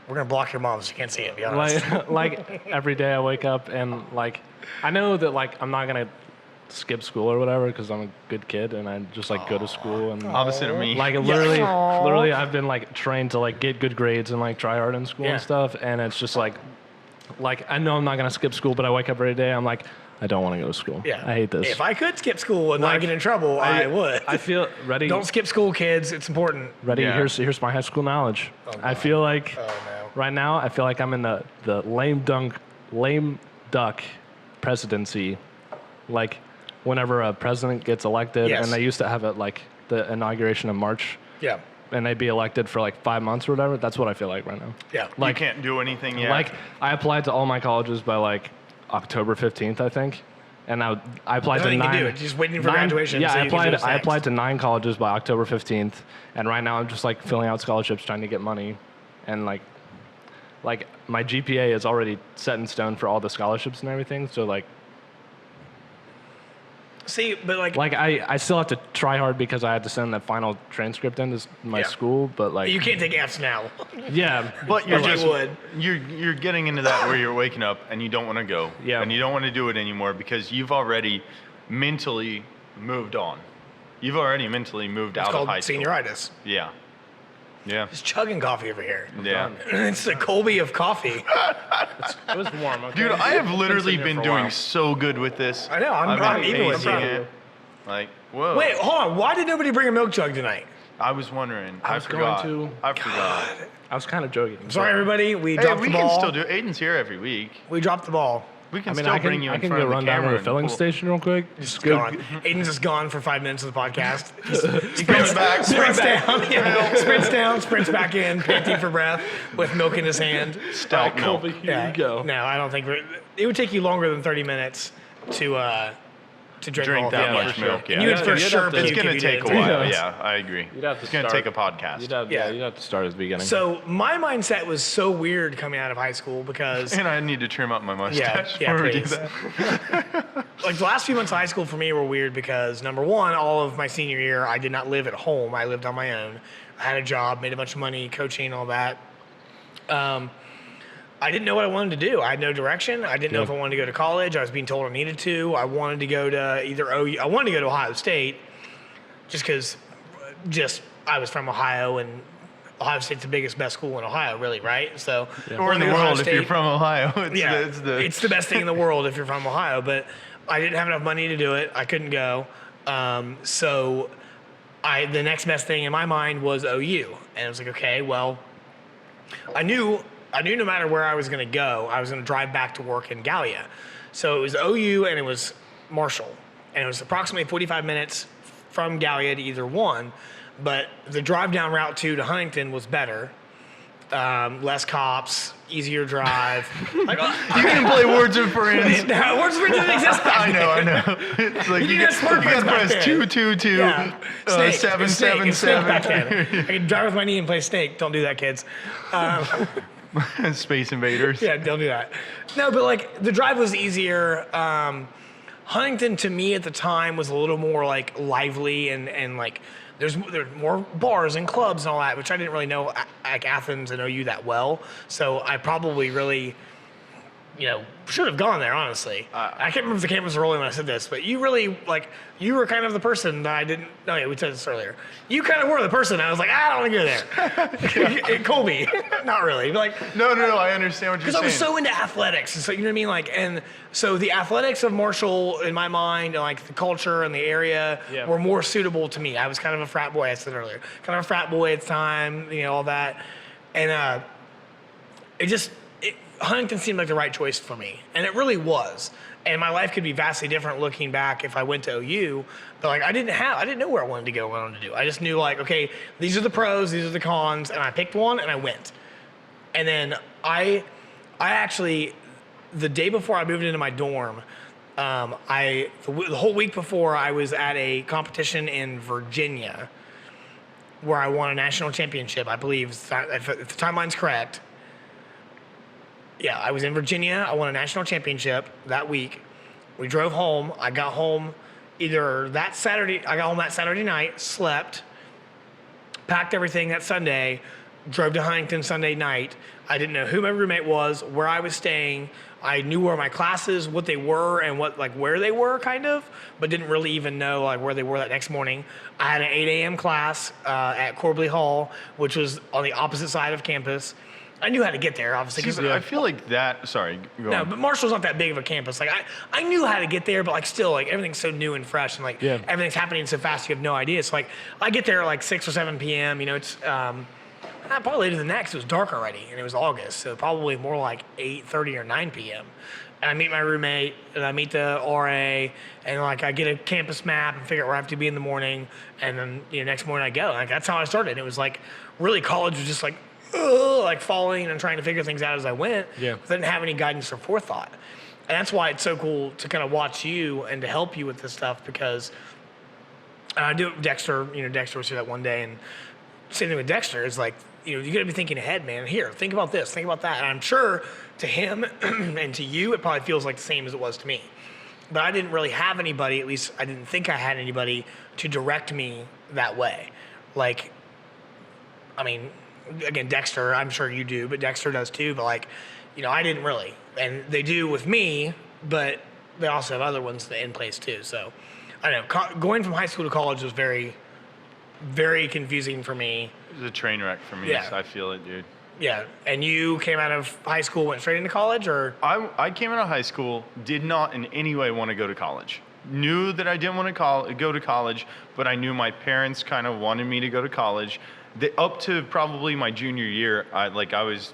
S1: We're going to block your mom so you can't see it, be honest.
S2: Like every day I wake up and, like, I know that, like, I'm not going to skip school or whatever because I'm a good kid and I just like go to school and
S3: opposite of me.
S2: Like literally I've been like trained to like get good grades and like try hard in school and stuff, and it's just like I know I'm not gonna skip school, but I wake up every day I'm like I don't want to go to school.
S1: Yeah,
S2: I hate this.
S1: If I could skip school and not get in trouble, I would.
S2: I feel ready.
S1: Don't skip school, kids. It's important.
S2: Ready.
S3: Yeah.
S2: Here's my high school knowledge. I feel like right now I feel like I'm in the lame duck presidency, like. Whenever a president gets elected, and they used to have it like the inauguration in March. Yeah. And they'd be elected for like 5 months or whatever. That's what I feel like right now.
S1: Yeah.
S3: Like, you can't do anything yet.
S2: Like I applied to all my colleges by like October 15th, I think. And I applied to 9.
S1: You can do it. Just waiting for graduation.
S2: Yeah,
S1: so
S2: I applied to 9 colleges by October 15th. And right now I'm just like filling out scholarships, trying to get money. And like my GPA is already set in stone for all the scholarships and everything. So like,
S1: see, but like
S2: I still have to try hard because I had to send that final transcript into my school, but like
S1: you can't take Fs now.
S2: Yeah,
S3: but you're getting into that where you're waking up and you don't want to go, and you don't want to do it anymore because you've already mentally moved on. You've already mentally moved out of high school.
S1: It's called senioritis.
S3: Yeah. Yeah.
S1: Just chugging coffee over here.
S3: Yeah.
S1: It's the Colby of coffee.
S2: It was warm. Okay?
S3: Dude, I have literally been doing so good with this.
S1: I know. I'm even with you.
S3: Like, whoa.
S1: Wait, hold on. Why did nobody bring a milk jug tonight?
S3: I was wondering.
S2: I forgot.
S3: I forgot.
S2: I was kind of joking.
S1: Sorry, everybody. We dropped the ball.
S3: We can still do it. Aiden's here every week.
S1: We dropped the ball.
S3: We can still bring you in front of the camera.
S2: I can go run down to the filling station real quick.
S1: Just gone. Aiden's just gone for 5 minutes of the podcast.
S3: He comes back.
S1: Sprints down. Sprints down. Sprints back in, panting for breath, with milk in his hand.
S3: Stout milk.
S2: Here you go.
S1: No, I don't think it would take you longer than 30 minutes to drink
S3: that much milk. Yeah,
S1: you would for sure.
S3: It's going to take a while. Yeah, I agree. It's going to take a podcast.
S2: You'd have to start at the beginning.
S1: So my mindset was so weird coming out of high school because.
S3: And I need to trim up my mustache.
S1: Yeah, please. Like the last few months of high school for me were weird because number one, all of my senior year, I did not live at home. I lived on my own. I had a job, made a bunch of money, coaching, all that. I didn't know what I wanted to do. I had no direction. I didn't know if I wanted to go to college. I was being told I needed to. I wanted to go to either OU. I wanted to go to Ohio State just because I was from Ohio and Ohio State's the biggest, best school in Ohio, really, right? So,
S3: or in the world if you're from Ohio.
S1: It's the best thing in the world if you're from Ohio. But I didn't have enough money to do it. I couldn't go. So the next best thing in my mind was OU. And I was like, okay, well, I knew no matter where I was going to go, I was going to drive back to work in Gallia. So it was OU and it was Marshall. And it was approximately 45 minutes from Gallia to either one. But the drive down Route 2 to Huntington was better. Less cops, easier drive. Like,
S3: you can play Words with Friends.
S1: No, Words with Friends didn't exist back then.
S3: I know. It's like you got to press 222 777.
S1: I could drive with my knee and play Snake. Don't do that, kids.
S3: Space Invaders.
S1: Yeah, don't do that. No, but like the drive was easier. Huntington to me at the time was a little more like lively and like there's more bars and clubs and all that, which I didn't really know like Athens and OU that well. So I probably really, should have gone there, honestly. I can't remember if the cameras were rolling when I said this, but you really, you were kind of the person that I didn't, no, yeah, we said this earlier. You kind of were the person I was like, I don't want to go there. Colby, not really. But
S3: No, I understand what you're saying.
S1: Because I was so into athletics, and so, you know what I mean? And so the athletics of Marshall, in my mind, and the culture and the area were more suitable to me. I was kind of a frat boy, I said earlier. Kind of a frat boy at the time, all that. And Huntington seemed like the right choice for me, and it really was. And my life could be vastly different looking back if I went to OU, but I didn't know where I wanted to go, what I wanted to do. I just knew okay, these are the pros, these are the cons, and I picked one and I went. And then I actually, the day before I moved into my dorm, the whole week before I was at a competition in Virginia where I won a national championship, I believe, if the timeline's correct. Yeah, I was in Virginia. I won a national championship that week. We drove home. I got home that Saturday night, slept, packed everything that Sunday, drove to Huntington Sunday night. I didn't know who my roommate was, where I was staying. I knew where my classes, what they were, and where they were, kind of, but didn't really even know where they were that next morning. I had an 8 a.m. class at Colby Hall, which was on the opposite side of campus. I knew how to get there, obviously.
S3: I feel like that. Sorry.
S1: No, but Marshall's not that big of a campus. I knew how to get there, but still, everything's so new and fresh, and everything's happening so fast, you have no idea. So I get there at 6 or 7 p.m. It's probably later than that because it was dark already, and it was August, so probably more like 8:30 or 9 p.m. And I meet my roommate, and I meet the RA, and I get a campus map and figure out where I have to be in the morning, and then next morning I go. That's how I started. It was really college was just falling and trying to figure things out as I went.
S2: Yeah.
S1: But I didn't have any guidance or forethought. And that's why it's so cool to kind of watch you and to help you with this stuff, because I do it with Dexter. Dexter was here that one day, and same thing with Dexter is you got to be thinking ahead, man. Here, think about this, think about that. And I'm sure to him and to you, it probably feels like the same as it was to me. But I didn't really have anybody, at least I didn't think I had anybody to direct me that way. Again, Dexter, I'm sure you do, but Dexter does too. But I didn't really, and they do with me, but they also have other ones in place too. So I don't know. Going from high school to college was very, very confusing for me.
S3: It was a train wreck for me.
S1: Yeah.
S3: So I feel it, dude.
S1: Yeah, and you came out of high school, went straight into college, or?
S3: I came out of high school, did not in any way want to go to college. Knew that I didn't want to go to college, but I knew my parents kind of wanted me to go to college. Up to probably my junior year, I was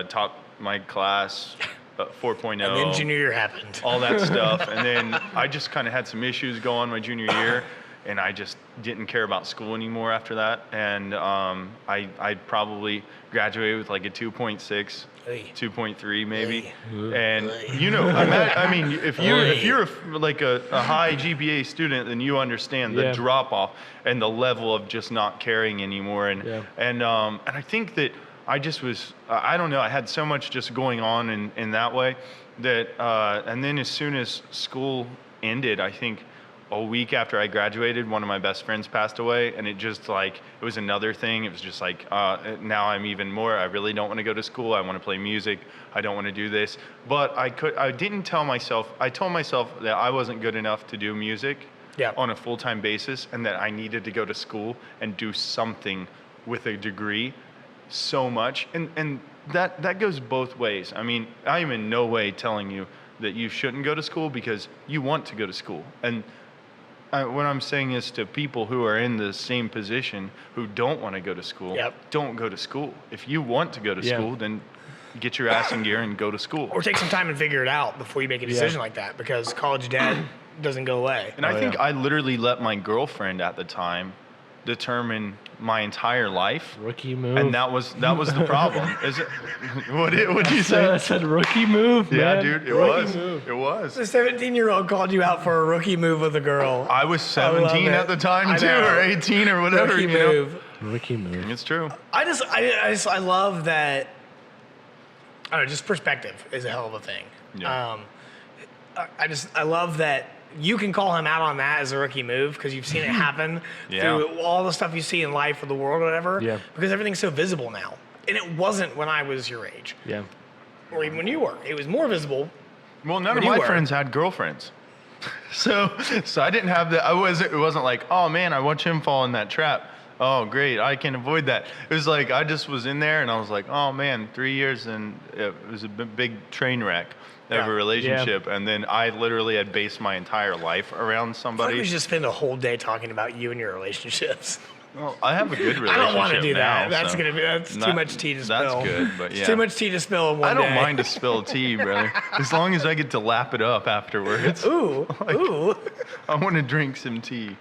S3: top my class, 4.0.
S1: And then junior year happened.
S3: All that stuff. And then I just kind of had some issues going my junior year, and I just didn't care about school anymore after that. And I probably graduated with a 2.6. 2.3 maybe. And if you're a high GPA student, then you understand the drop off and the level of just not caring anymore. And I think that I just was, I don't know, I had so much just going on in that way that and then as soon as school ended, I think a week after I graduated, one of my best friends passed away, and it just it was another thing. It was just now I'm even more, I really don't want to go to school. I want to play music. I don't want to do this. But I told myself that I wasn't good enough to do music on a full-time basis, and that I needed to go to school and do something with a degree so much. And that goes both ways. I mean, I am in no way telling you that you shouldn't go to school because you want to go to school. And what I'm saying is to people who are in the same position who don't want to go to school, don't go to school. If you want to go to school, then get your ass in gear and go to school.
S1: Or take some time and figure it out before you make a decision like that, because college debt doesn't go away.
S3: And I think I literally let my girlfriend at the time determine my entire life.
S2: Rookie move.
S3: And that was the problem. Is it? What did you say?
S2: I said rookie move.
S3: Yeah,
S2: man.
S3: dude, it
S2: Rookie
S3: was.
S2: Move.
S3: It was.
S1: The 17-year-old called you out for a rookie move with a girl.
S3: I was 17 at the time too, or 18 or whatever.
S1: Rookie move.
S2: Rookie move.
S3: It's true.
S1: I love that. I don't know, just perspective is a hell of a thing.
S3: Yeah.
S1: I love that you can call him out on that as a rookie move because you've seen it happen through all the stuff you see in life or the world or whatever.
S2: Yeah.
S1: Because everything's so visible now. And it wasn't when I was your age.
S2: Yeah.
S1: Or even when you were. It was more visible.
S3: Well, none of my friends had girlfriends. So I didn't have that. It wasn't like, oh man, I watch him fall in that trap. Oh, great, I can avoid that. It was like I just was in there and I was like, oh man, 3 years and it was a big train wreck of a relationship. And then I literally had based my entire life around somebody.
S1: I think we should just spend a whole day talking about you and your relationships.
S3: Well, I have a good relationship.
S1: I don't want to do that.
S3: Now,
S1: That's too much tea to spill.
S3: That's good, but yeah.
S1: It's too much tea to spill in one day.
S3: I don't mind to spill tea, brother, as long as I get to lap it up afterwards.
S1: Ooh, ooh.
S3: I want to drink some tea.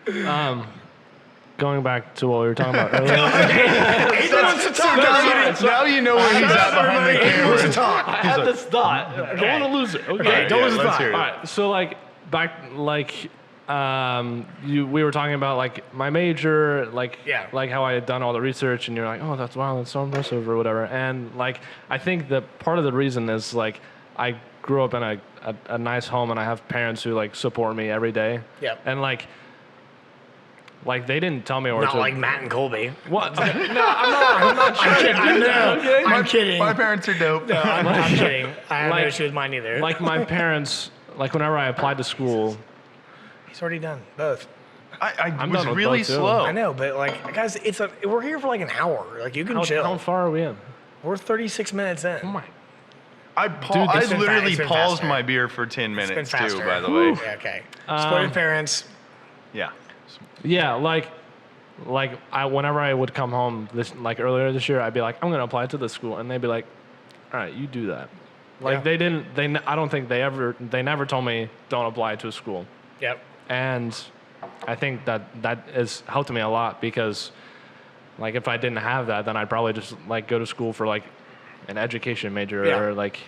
S2: Going back to what we were talking about earlier.
S3: Now you know where he's at behind the camera.
S1: He wants to talk.
S2: I had this thought. I don't want to lose it. Okay,
S1: don't lose the thought.
S3: hear it.
S2: All right, so like back like we were talking about like my major, like how I had done all the research, and you're like, oh, that's so impressive or whatever. And like I think that part of the reason is like I grew up in a nice home, and I have parents who like support me every day.
S1: Yep.
S2: And like they didn't tell me
S1: Not like Matt and Colby.
S2: What? No, I'm not kidding.
S1: I'm kidding.
S3: My parents are dope.
S1: No, I'm kidding. I have no
S2: Like-
S1: issue with mine either.
S2: Like my parents, like whenever I applied to school,
S1: He's already done both.
S2: I'm
S3: was
S2: done with
S3: really
S2: both, too.
S3: slow.
S1: I know, but like, guys, we're here for like an hour. Like, you can chill.
S2: how far are we in?
S1: We're 36 minutes in.
S2: Oh my.
S3: I
S1: it's been
S3: literally
S1: it's been
S3: paused
S1: faster.
S3: my beer for 10
S1: It's been
S3: minutes
S1: faster.
S3: too, by the way.
S1: Yeah, okay. Supportive parents.
S3: Yeah.
S2: Yeah, whenever I would come home earlier this year, I'd be like, I'm gonna apply to this school, and they'd be like, all right, you do that. Like I don't think they never told me don't apply to a school.
S1: Yep.
S2: And I think that has helped me a lot because, like, if I didn't have that, then I'd probably just like go to school for like an education major or like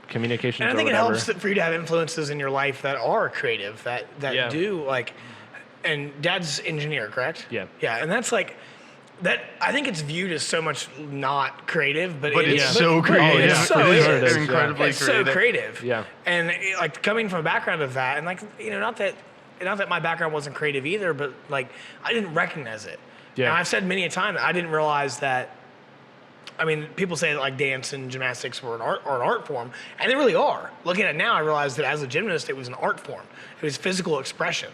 S2: communications.
S1: And I think
S2: or
S1: it
S2: whatever.
S1: helps for you to have influences in your life that are creative, that do like. And Dad's engineer, correct?
S2: Yeah.
S1: Yeah, and that's like that. I think it's viewed as so much not creative, but
S3: It's
S1: is.
S3: so creative.
S1: It's so
S3: It's
S1: is.
S3: incredibly
S1: It's
S3: creative.
S1: so creative.
S2: Yeah.
S1: And like coming from a background of that, and like not that my background wasn't creative either, but like I didn't recognize it.
S2: Yeah.
S1: And I've said many a time that I didn't realize that. I mean, people say that like dance and gymnastics were an art form, and they really are. Looking at it now, I realized that as a gymnast, it was an art form. It was physical expression,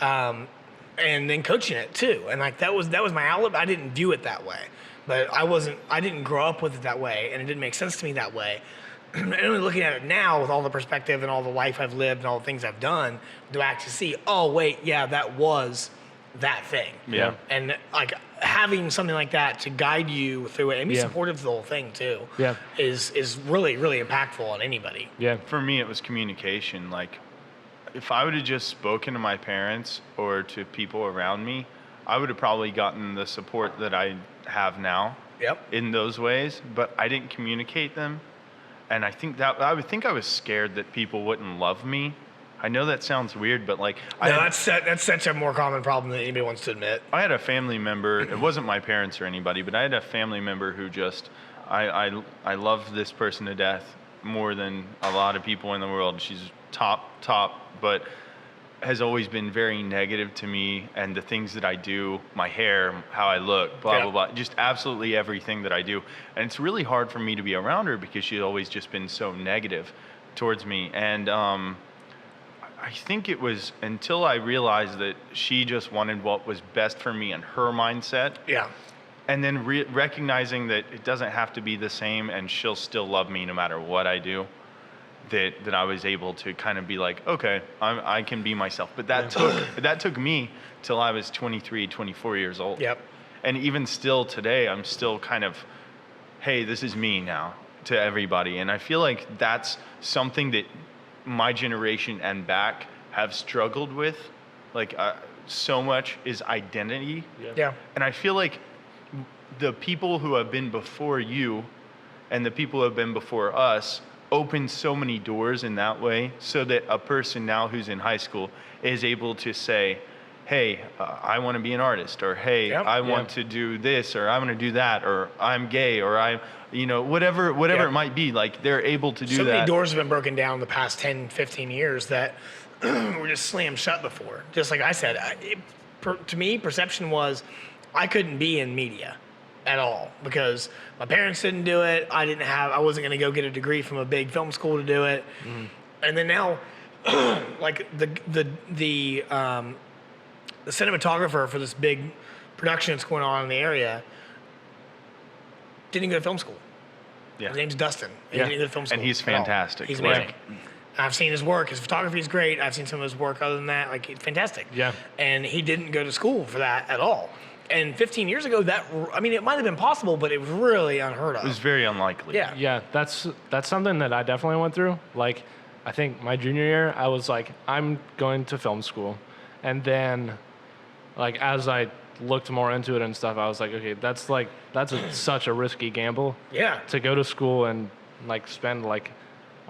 S1: and then coaching it too. And like that was my outlet. I didn't view it that way, but I didn't grow up with it that way, and it didn't make sense to me that way. And only looking at it now with all the perspective and all the life I've lived and all the things I've done, do I actually see, oh wait, yeah, that was that thing.
S3: Yeah.
S1: And like having something like that to guide you through it and be supportive of the whole thing too.
S2: Yeah.
S1: Is really, really impactful on anybody.
S2: Yeah.
S3: For me, it was communication. Like, if I would have just spoken to my parents or to people around me, I would have probably gotten the support that I have now.
S1: Yep.
S3: In those ways, but I didn't communicate them. And I think I was scared that people wouldn't love me. I know that sounds weird, but like
S1: that's such a more common problem than anybody wants to admit.
S3: I had a family member. It wasn't my parents or anybody, but I had a family member who just I love this person to death more than a lot of people in the world. She's top, but has always been very negative to me and the things that I do, my hair, how I look, blah, blah, blah, just absolutely everything that I do. And it's really hard for me to be around her because she's always just been so negative towards me. And I think it was until I realized that she just wanted what was best for me and her mindset.
S1: Yeah.
S3: And then recognizing that it doesn't have to be the same and she'll still love me no matter what I do. That I was able to kind of be like, okay, I can be myself. But that took me till I was 23, 24 years old.
S1: Yep.
S3: And even still today, I'm still kind of, hey, this is me now to everybody. And I feel like that's something that my generation and back have struggled with. Like so much is identity.
S1: Yeah.
S3: And I feel like the people who have been before you and the people who have been before us opened so many doors in that way so that a person now who's in high school is able to say, hey, I want to be an artist, or hey, I want to do this, or I want to do that, or I'm gay, or I'm, whatever it might be, like they're able to do that.
S1: So many doors have been broken down in the past 10, 15 years that were just slammed shut before. Just like I said, to me, perception was I couldn't be in media at all because my parents didn't do it. I wasn't going to go get a degree from a big film school to do it. And then now, like the cinematographer for this big production that's going on in the area didn't go to film school.
S3: Yeah.
S1: His name's Dustin. He didn't go to film school.
S3: And he's fantastic.
S1: He's amazing. I've seen his work. His photography is great. I've seen some of his work other than that. Like, it's fantastic.
S2: Yeah.
S1: And he didn't go to school for that at all. And 15 years ago, it might have been possible, but it was really unheard of.
S3: It was very unlikely.
S1: Yeah.
S2: Yeah, that's something that I definitely went through. Like, I think my junior year, I was like, I'm going to film school. And then, like, as I looked more into it and stuff, I was like, okay, that's such a risky gamble.
S1: Yeah.
S2: To go to school and, like, spend, like,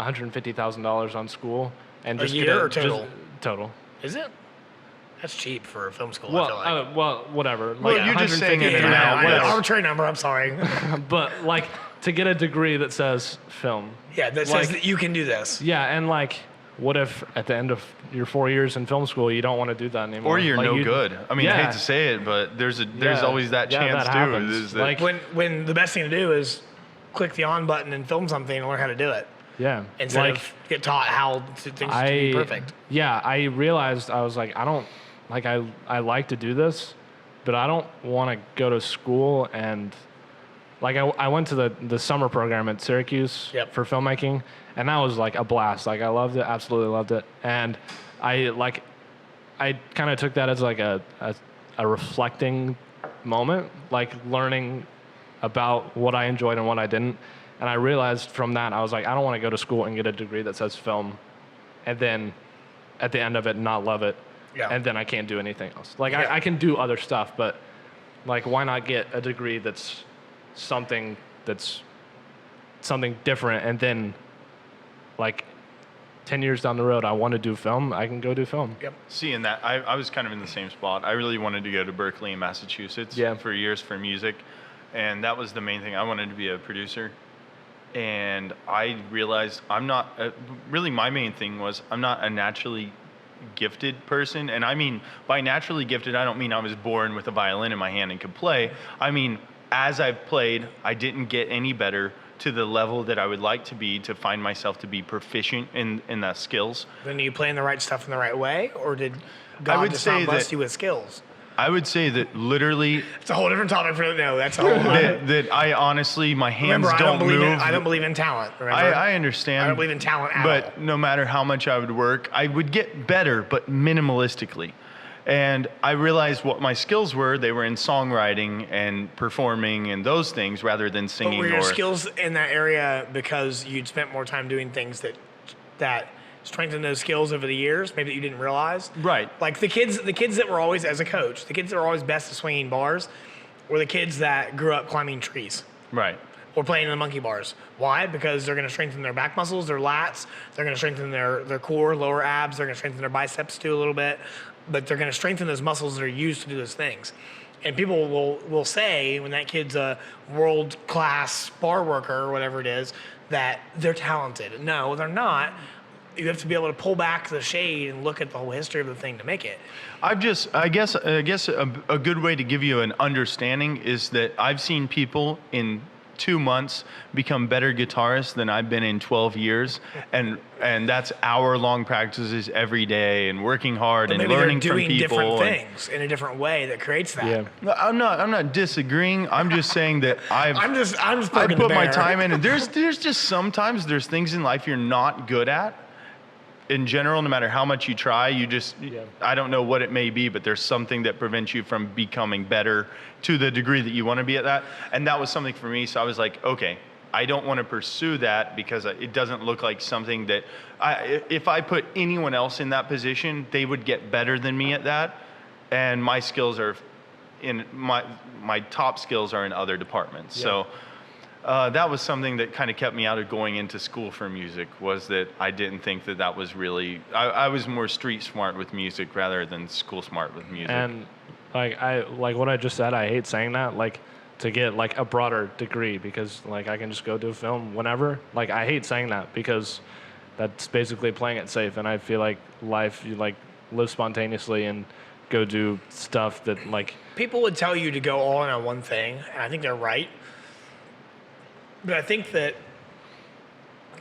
S2: $150,000 on school. And
S1: A
S2: just
S1: year or total?
S2: Total.
S1: Is it? That's cheap for a film school,
S2: Well,
S1: I feel like.
S2: well, whatever.
S3: Well,
S2: Like
S3: you're just saying it
S2: 150
S3: in
S2: now,
S3: that way.
S2: whatever.
S1: Arbitrary number, I'm sorry.
S2: But, like, to get a degree that says film.
S1: Yeah, that says that you can do this.
S2: Yeah, and, like, what if at the end of your 4 years in film school, you don't want to do that anymore?
S3: Or you're
S2: like,
S3: no good. I mean, I
S2: Yeah.
S3: hate to say it, but there's always that chance
S2: that
S3: too.
S2: happens.
S3: Is that
S2: Like,
S1: When the best thing to do is click the on button and film something and learn how to do it.
S2: yeah.
S1: Instead
S2: like,
S1: of get taught how things to be perfect.
S2: Yeah, I realized I was like, I like to do this, but I don't want to go to school and like I went to the summer program at Syracuse for filmmaking, and that was like a blast. Like I loved it, absolutely loved it, and I kind of took that as like a reflecting moment, like learning about what I enjoyed and what I didn't. And I realized from that, I was like, I don't want to go to school and get a degree that says film, and then at the end of it not love it, and then I can't do anything else. Like I can do other stuff, but like why not get a degree that's something different, and then like 10 years down the road, I want to do film, I can go do film.
S1: Yep.
S3: Seeing that, I was kind of in the same spot. I really wanted to go to Berkeley in Massachusetts for years for music, and that was the main thing. I wanted to be a producer, and I realized I'm not, really my main thing was I'm not a naturally gifted person. And I mean, by naturally gifted, I don't mean I was born with a violin in my hand and could play. I mean, as I've played, I didn't get any better to the level that I would like to be to find myself to be proficient in the skills.
S1: Then are you playing the right stuff in the right way, or did God just not bless you with skills?
S3: I would say that literally...
S1: It's a whole different topic for no. That's a whole
S3: that I honestly, my hands don't move.
S1: I don't believe in talent.
S3: I understand.
S1: I don't believe in talent at all.
S3: But no matter how much I would work, I would get better, but minimalistically. And I realized what my skills were. They were in songwriting and performing and those things rather than singing.
S1: But were your skills in that area because you'd spent more time doing things that strengthened those skills over the years, maybe that you didn't realize?
S3: Right.
S1: Like the kids that were always, as a coach, the kids that were always best at swinging bars were the kids that grew up climbing trees.
S3: Right.
S1: Or playing in the monkey bars. Why? Because they're going to strengthen their back muscles, their lats. They're going to strengthen their core, lower abs. They're going to strengthen their biceps too a little bit. But they're going to strengthen those muscles that are used to do those things. And people will say when that kid's a world-class bar worker or whatever it is, that they're talented. No, they're not. You have to be able to pull back the shade and look at the whole history of the thing to make it.
S3: I guess a good way to give you an understanding is that I've seen people in 2 months become better guitarists than I've been in 12 years, and that's hour-long practices every day and working hard and learning from people.
S1: Maybe they're doing different things in a different way that creates that.
S2: Yeah.
S3: No, I'm not disagreeing. I'm just saying that I put my time in, and there's just sometimes there's things in life you're not good at. In general, no matter how much you try, I don't know what it may be, but there's something that prevents you from becoming better to the degree that you want to be at that. And that was something for me. So I was like, okay, I don't want to pursue that because it doesn't look like something that if I put anyone else in that position, they would get better than me at that. And my skills are my top skills are in other departments. Yeah. So that was something that kind of kept me out of going into school for music, was that I didn't think that was really, I was more street smart with music rather than school smart with music.
S2: And like what I just said, I hate saying that, like to get like a broader degree, because like I can just go do film whenever. Like I hate saying that because that's basically playing it safe, and I feel like life, you like live spontaneously and go do stuff that like...
S1: People would tell you to go all in on one thing, and I think they're right. But I think that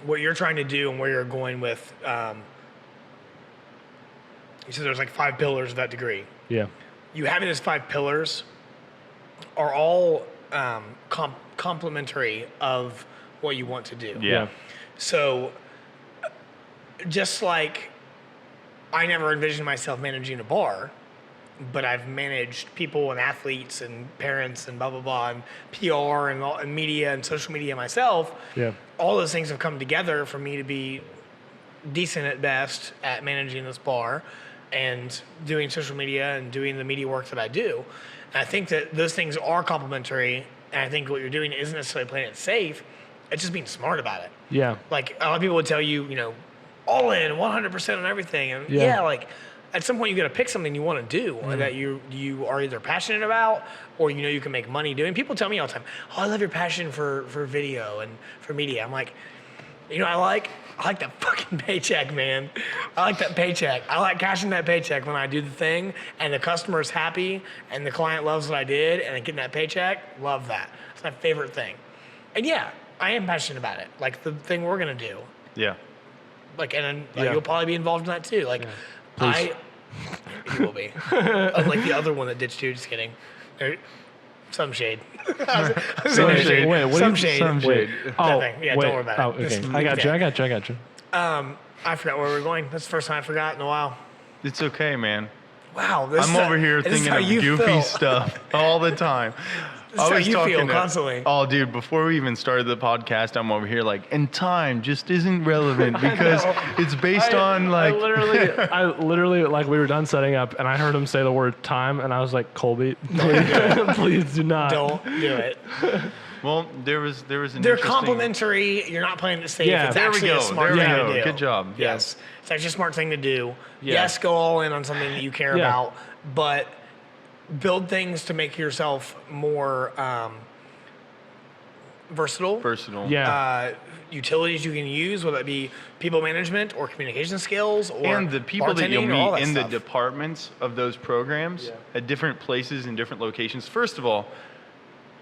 S1: what you're trying to do and where you're going with, you said there's like 5 pillars of that degree.
S2: Yeah.
S1: You having those 5 pillars are all complementary of what you want to do.
S3: Yeah.
S1: So just like I never envisioned myself managing a bar, but I've managed people and athletes and parents and blah, blah, blah, and PR and media and social media myself.
S2: Yeah.
S1: All those things have come together for me to be decent at best at managing this bar and doing social media and doing the media work that I do. And I think that those things are complementary, and I think what you're doing isn't necessarily playing it safe. It's just being smart about it.
S2: Yeah.
S1: Like, a lot of people would tell you, all in, 100% on everything. And like, at some point you got to pick something you want to do that you are either passionate about or you can make money doing. People tell me all the time, "Oh, I love your passion for video and for media." I'm like, I like that fucking paycheck, man. I like that paycheck. I like cashing that paycheck when I do the thing and the customer's happy and the client loves what I did and getting that paycheck. Love that. It's my favorite thing. And yeah, I am passionate about it. Like the thing we're gonna do.
S3: Yeah.
S1: Like, and then you'll probably be involved in that too. Like,
S2: Please.
S1: You will be. Unlike the other one that ditched you. Just kidding. Some shade.
S2: Some shade. Wait, what
S1: Some
S2: do you-
S1: shade.
S3: Some shade.
S1: That thing. Yeah, don't worry about it.
S2: Oh, okay.
S1: Just
S2: I got
S1: leave
S2: you.
S1: it. I forgot where we were going. That's the first time I forgot in a while.
S3: It's okay, man.
S1: Wow.
S3: I'm over here thinking of goofy stuff all the time.
S1: This is how you feel constantly.
S3: Oh, dude, before we even started the podcast, I'm over here like, and time just isn't relevant because it's based on like...
S2: I literally, like we were done setting up and I heard him say the word time and I was like, Colby, please do not.
S1: Don't do it.
S3: Well, there was an
S1: They're
S3: interesting...
S1: complimentary. You're not playing it safe.
S2: Yeah,
S1: it's
S3: there we
S1: actually
S3: go.
S1: a smart
S3: There we
S1: thing
S3: go.
S1: to do.
S3: Good job.
S1: Yes. It's actually a smart thing to do.
S2: Yeah.
S1: Yes, go all in on something that you care
S2: Yeah.
S1: about, but build things to make yourself more versatile.
S2: Yeah.
S1: Utilities you can use, whether it be people management or communication skills or
S3: And the people that you'll
S1: bartending or all
S3: meet
S1: that
S3: in the
S1: stuff.
S3: departments of those programs at different places and different locations. First of all,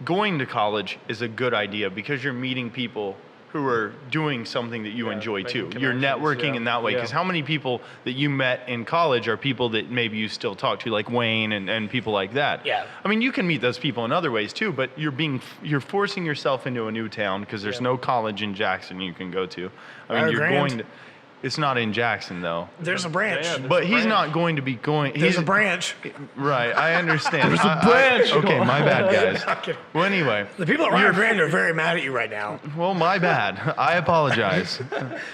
S3: going to college is a good idea because you're meeting people who are doing something that you enjoy too. You're networking in that way. Because how many people that you met in college are people that maybe you still talk to, like Wayne and people like that?
S1: Yeah.
S3: I mean, you can meet those people in other ways too, but you're forcing yourself into a new town because there's no college in Jackson you can go to. I mean, you're going to... It's not in Jackson though.
S1: There's a branch.
S3: But he's not going to be going...
S1: There's a branch.
S3: Right, I understand.
S2: There's a branch.
S3: Okay, my bad, guys. Well, anyway.
S1: The people at Rio Grande are very mad at you right now.
S3: Well, my bad. I apologize.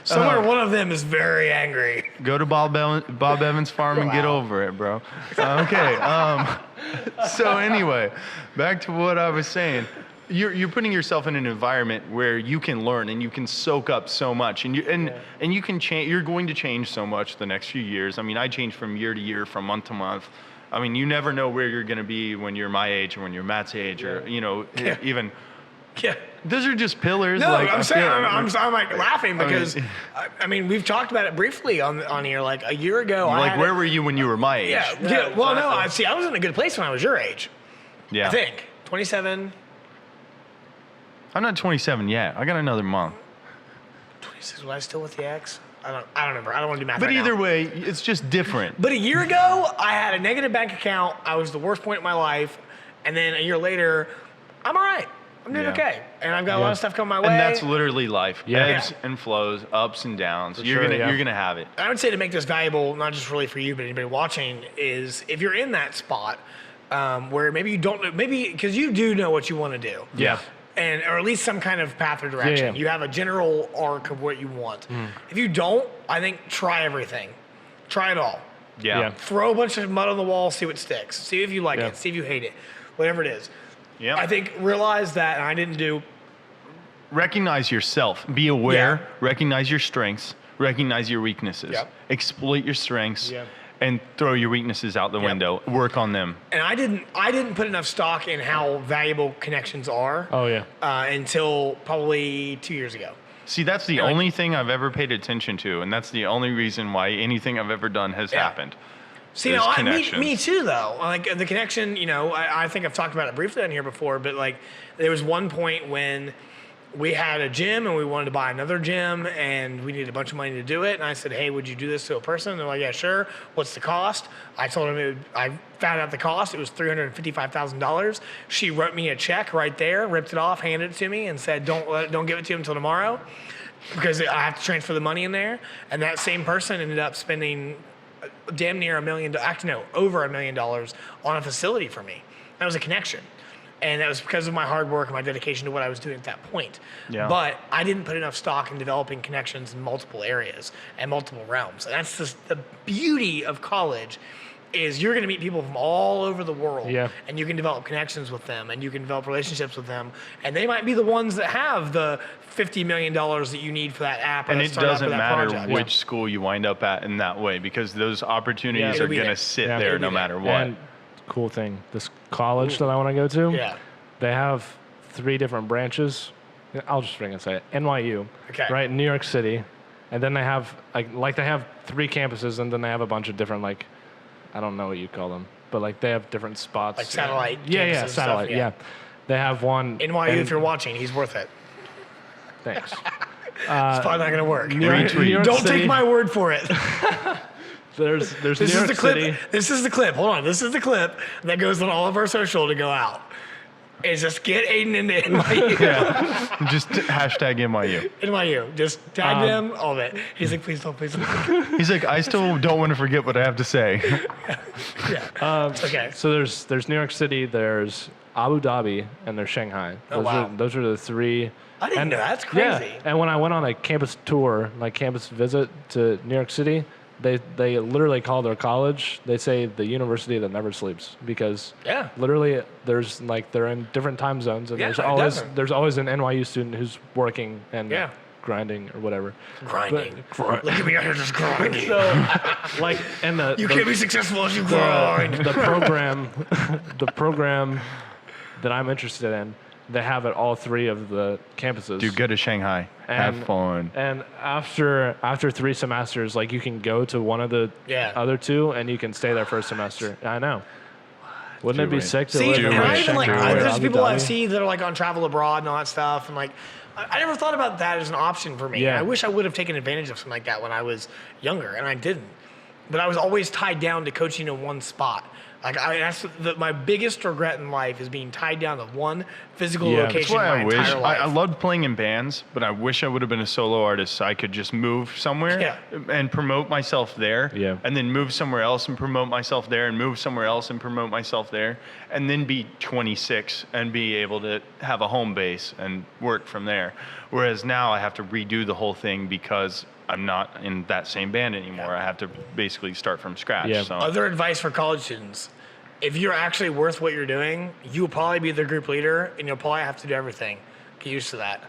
S1: Somewhere one of them is very angry.
S3: Go to Bob Evans' farm and get over it, bro. Okay. So anyway, back to what I was saying. You're putting yourself in an environment where you can learn and you can soak up so much, and you can change. You're going to change so much the next few years. I mean, I change from year to year, from month to month. I mean, you never know where you're going to be when you're my age or when you're Matt's age, or even.
S1: Yeah.
S3: Those are just pillars.
S1: No,
S3: like,
S1: I'm saying I'm like laughing because I mean we've talked about it briefly on here like a year ago.
S3: Like where were you when you were my age?
S1: Yeah. Well, no. I was in a good place when I was your age.
S3: Yeah.
S1: I think 27.
S3: I'm not 27 yet. I got another month.
S1: 26. Was I still with the ex? I don't remember. I don't want to do math.
S3: But
S1: right
S3: either
S1: now.
S3: way, it's just different.
S1: But a year ago, I had a negative bank account. I was the worst point in my life, and then a year later, I'm all right. I'm doing okay, and I've got a lot of stuff coming my way.
S3: And that's literally life.
S2: Yeah.
S3: Ebbs and flows, ups and downs. You're gonna have it.
S1: I would say to make this valuable, not just really for you, but anybody watching, is if you're in that spot where maybe you don't know, maybe because you do know what you want to do.
S3: Yeah.
S1: And or at least some kind of path or direction.
S2: Yeah.
S1: You have a general arc of what you want. If you don't, I think try everything. Try it all.
S3: Yeah.
S1: Throw a bunch of mud on the wall, see what sticks. See if you like it. See if you hate it. Whatever it is.
S3: Yeah.
S1: I think realize that, and I didn't do
S3: recognize yourself. Be aware, recognize your strengths, recognize your weaknesses. Exploit your strengths. And throw your weaknesses out the window. Work on them.
S1: And I didn't put enough stock in how valuable connections are. Until probably 2 years ago.
S3: See, that's the only thing I've ever paid attention to, and that's the only reason why anything I've ever done has happened.
S1: See, me too, though. Like the connection, I think I've talked about it briefly on here before, but like there was one point when we had a gym and we wanted to buy another gym and we needed a bunch of money to do it. And I said, hey, would you do this to a person? And they're like, yeah, sure. What's the cost? I told them I found out the cost. It was $355,000. She wrote me a check right there, ripped it off, handed it to me and said, don't give it to him until tomorrow because I have to transfer the money in there. And that same person ended up spending damn near $1 million, actually no, over $1 million on a facility for me. That was a connection. And that was because of my hard work and my dedication to what I was doing at that point. But I didn't put enough stock in developing connections in multiple areas and multiple realms. And that's just the beauty of college is you're going to meet people from all over the world. And you can develop connections with them and you can develop relationships with them. And they might be the ones that have the $50 million that you need for that app.
S3: And it doesn't matter which school you wind up at in that way because those opportunities are going to sit there no matter what.
S2: And cool thing, this college that I want to go to, they have 3 different branches. I'll just bring and say it. NYU, right, New York City, and then they have like they have 3 campuses, and then they have a bunch of different I don't know what you call them, but they have different spots.
S1: Like satellite.
S2: Satellite.
S1: Stuff,
S2: They have one.
S1: NYU, if you're watching, he's worth it.
S2: Thanks.
S1: It's probably not going to work.
S2: New York
S1: Don't
S2: City.
S1: take my word for it.
S2: There's
S1: this
S2: New
S1: is
S2: York
S1: the clip.
S2: City.
S1: This is the clip. Hold on. This is the clip that goes on all of our social to go out. Is just get Aiden into NYU.
S3: Just hashtag NYU.
S1: NYU. Just tag them, all of it. He's like, please don't, please don't.
S3: He's like, I still don't want to forget what I have to say.
S1: It's okay.
S2: So there's New York City, there's Abu Dhabi, and there's Shanghai. Those are the 3.
S1: I didn't know. That's crazy.
S2: Yeah. And when I went on a campus tour, campus visit to New York City, they literally call their college, they say the university that never sleeps because literally there's they're in different time zones and there's always an NYU student who's working and grinding or whatever.
S1: Grinding. Look at me out here just grinding.
S2: So and
S1: you can't be successful as you grind.
S2: The program that I'm interested in, they have at all 3 of the campuses.
S3: Dude, go to Shanghai. Have fun.
S2: And after 3 semesters, you can go to one of the other 2, and you can stay there for a semester. I know. Wouldn't it be sick to live in Shanghai?
S1: There's people I've seen that are on travel abroad and all that stuff, and I never thought about that as an option for me. I wish I would have taken advantage of something like that when I was younger, and I didn't. But I was always tied down to coaching in one spot. That's my biggest regret in life is being tied down to one physical location my entire life.
S3: I loved playing in bands, but I wish I would have been a solo artist so I could just move somewhere and promote myself there, and then move somewhere else and promote myself there, and move somewhere else and promote myself there, and then be 26 and be able to have a home base and work from there. Whereas now I have to redo the whole thing because I'm not in that same band anymore. I have to basically start from scratch. So.
S1: Other advice for college students. If you're actually worth what you're doing, you'll probably be the group leader and you'll probably have to do everything. Get used to that.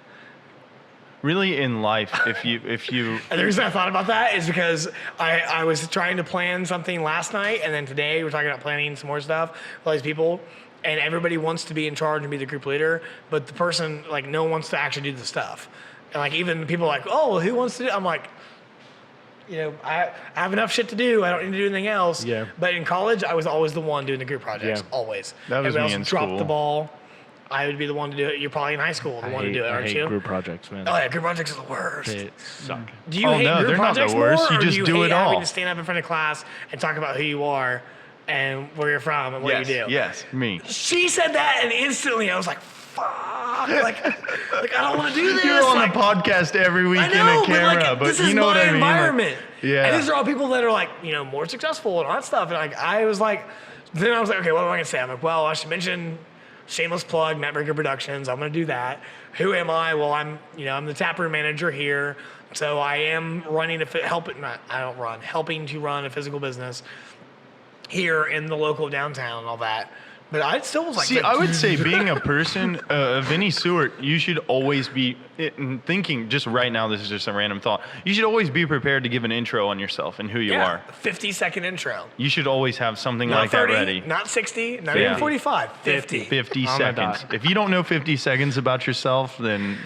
S3: Really in life, if you
S1: And the reason I thought about that is because I was trying to plan something last night and then today we're talking about planning some more stuff with all these people and everybody wants to be in charge and be the group leader, but the person, no one wants to actually do the stuff. And even people are oh, well, who wants to do it? I'm like, I have enough shit to do. I don't need to do anything else. But in college, I was always the one doing the group projects. Always.
S3: That was
S1: Everybody
S3: me
S1: else
S3: in
S1: dropped
S3: school.
S1: the ball. I would be the one to do it. You're probably in high school, the one to do it, aren't you?
S2: I hate group projects, man.
S1: Oh yeah, group projects are the worst.
S2: They suck.
S1: Do you hate group
S3: they're not
S1: projects
S3: the worst.
S1: more,
S3: You just
S1: or do
S3: do
S1: you
S3: it
S1: hate having
S3: all.
S1: to stand up in front of class and talk about who you are and where you're from and what you do?
S3: Yes, me.
S1: She said that, and instantly I was like, fuck. I don't want to do this.
S3: You're on the podcast every week in a camera, but
S1: this
S3: you
S1: is
S3: know what I
S1: my
S3: mean.
S1: environment. And these
S3: Yeah.
S1: are all people that are more successful and all that stuff. And I was like, then I was like, okay, what am I gonna say? I'm like, well, I should mention shameless plug, Matt Brinker Productions. I'm gonna do that. Who am I? Well, I'm the taproom manager here. So I am running helping to run a physical business here in the local downtown and all that. But I still was like,
S3: see, I would say being a person of any sort, you should always be thinking, just right now, this is just a random thought. You should always be prepared to give an intro on yourself and who you are.
S1: 50-second intro.
S3: You should always have something
S1: Not
S3: like
S1: 30,
S3: that ready.
S1: Not 60, not even 45, 50.
S3: 50 seconds. If you don't know 50 seconds about yourself, then...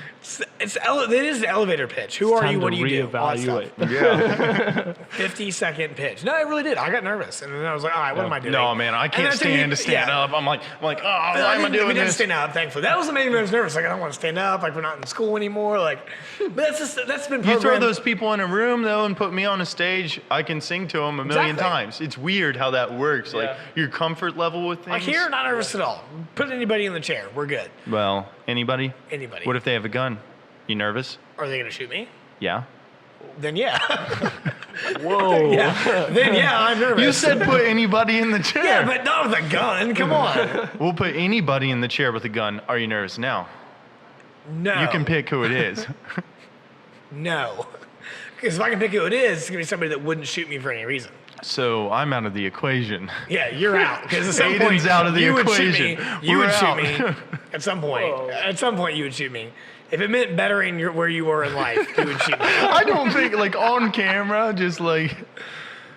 S1: It is an elevator pitch. Who are you? What do you do? All that stuff.
S3: Yeah.
S1: 50-second pitch. No, I really did. I got nervous. And then I was like, all right, what am I doing?
S3: No, man, I can't stand to stand up. I'm like, oh, why am I doing this?
S1: Stand up, thankfully. That was the main reason I was nervous. Like, I don't want to stand up. Like, we're not in school anymore. Like, but that's been programmed.
S3: You throw those people in a room, though, and put me on a stage, I can sing to them a million times. It's weird how that works. Like, your comfort level with things.
S1: Like, here, not nervous at all. Put anybody in the chair. We're good.
S3: Well, anybody?
S1: Anybody.
S3: What if they have a gun? You nervous?
S1: Are they going to shoot me?
S3: Yeah.
S1: Then yeah.
S2: Whoa.
S1: Then yeah, I'm nervous.
S3: You said put anybody in the chair.
S1: Yeah, but not with a gun. Come on.
S3: We'll put anybody in the chair with a gun. Are you nervous now?
S1: No.
S3: You can pick who it is.
S1: No. Because if I can pick who it is, it's going to be somebody that wouldn't shoot me for any reason.
S3: So I'm out of the equation.
S1: Yeah, you're out. Because at some
S3: Aiden's
S1: point,
S3: out of the
S1: you
S3: equation.
S1: Would shoot me. You would shoot me. At some point.
S2: Whoa.
S1: At some point, you would shoot me. If it meant bettering where you were in life, you would shoot me.
S3: I don't think, like, on camera, just like...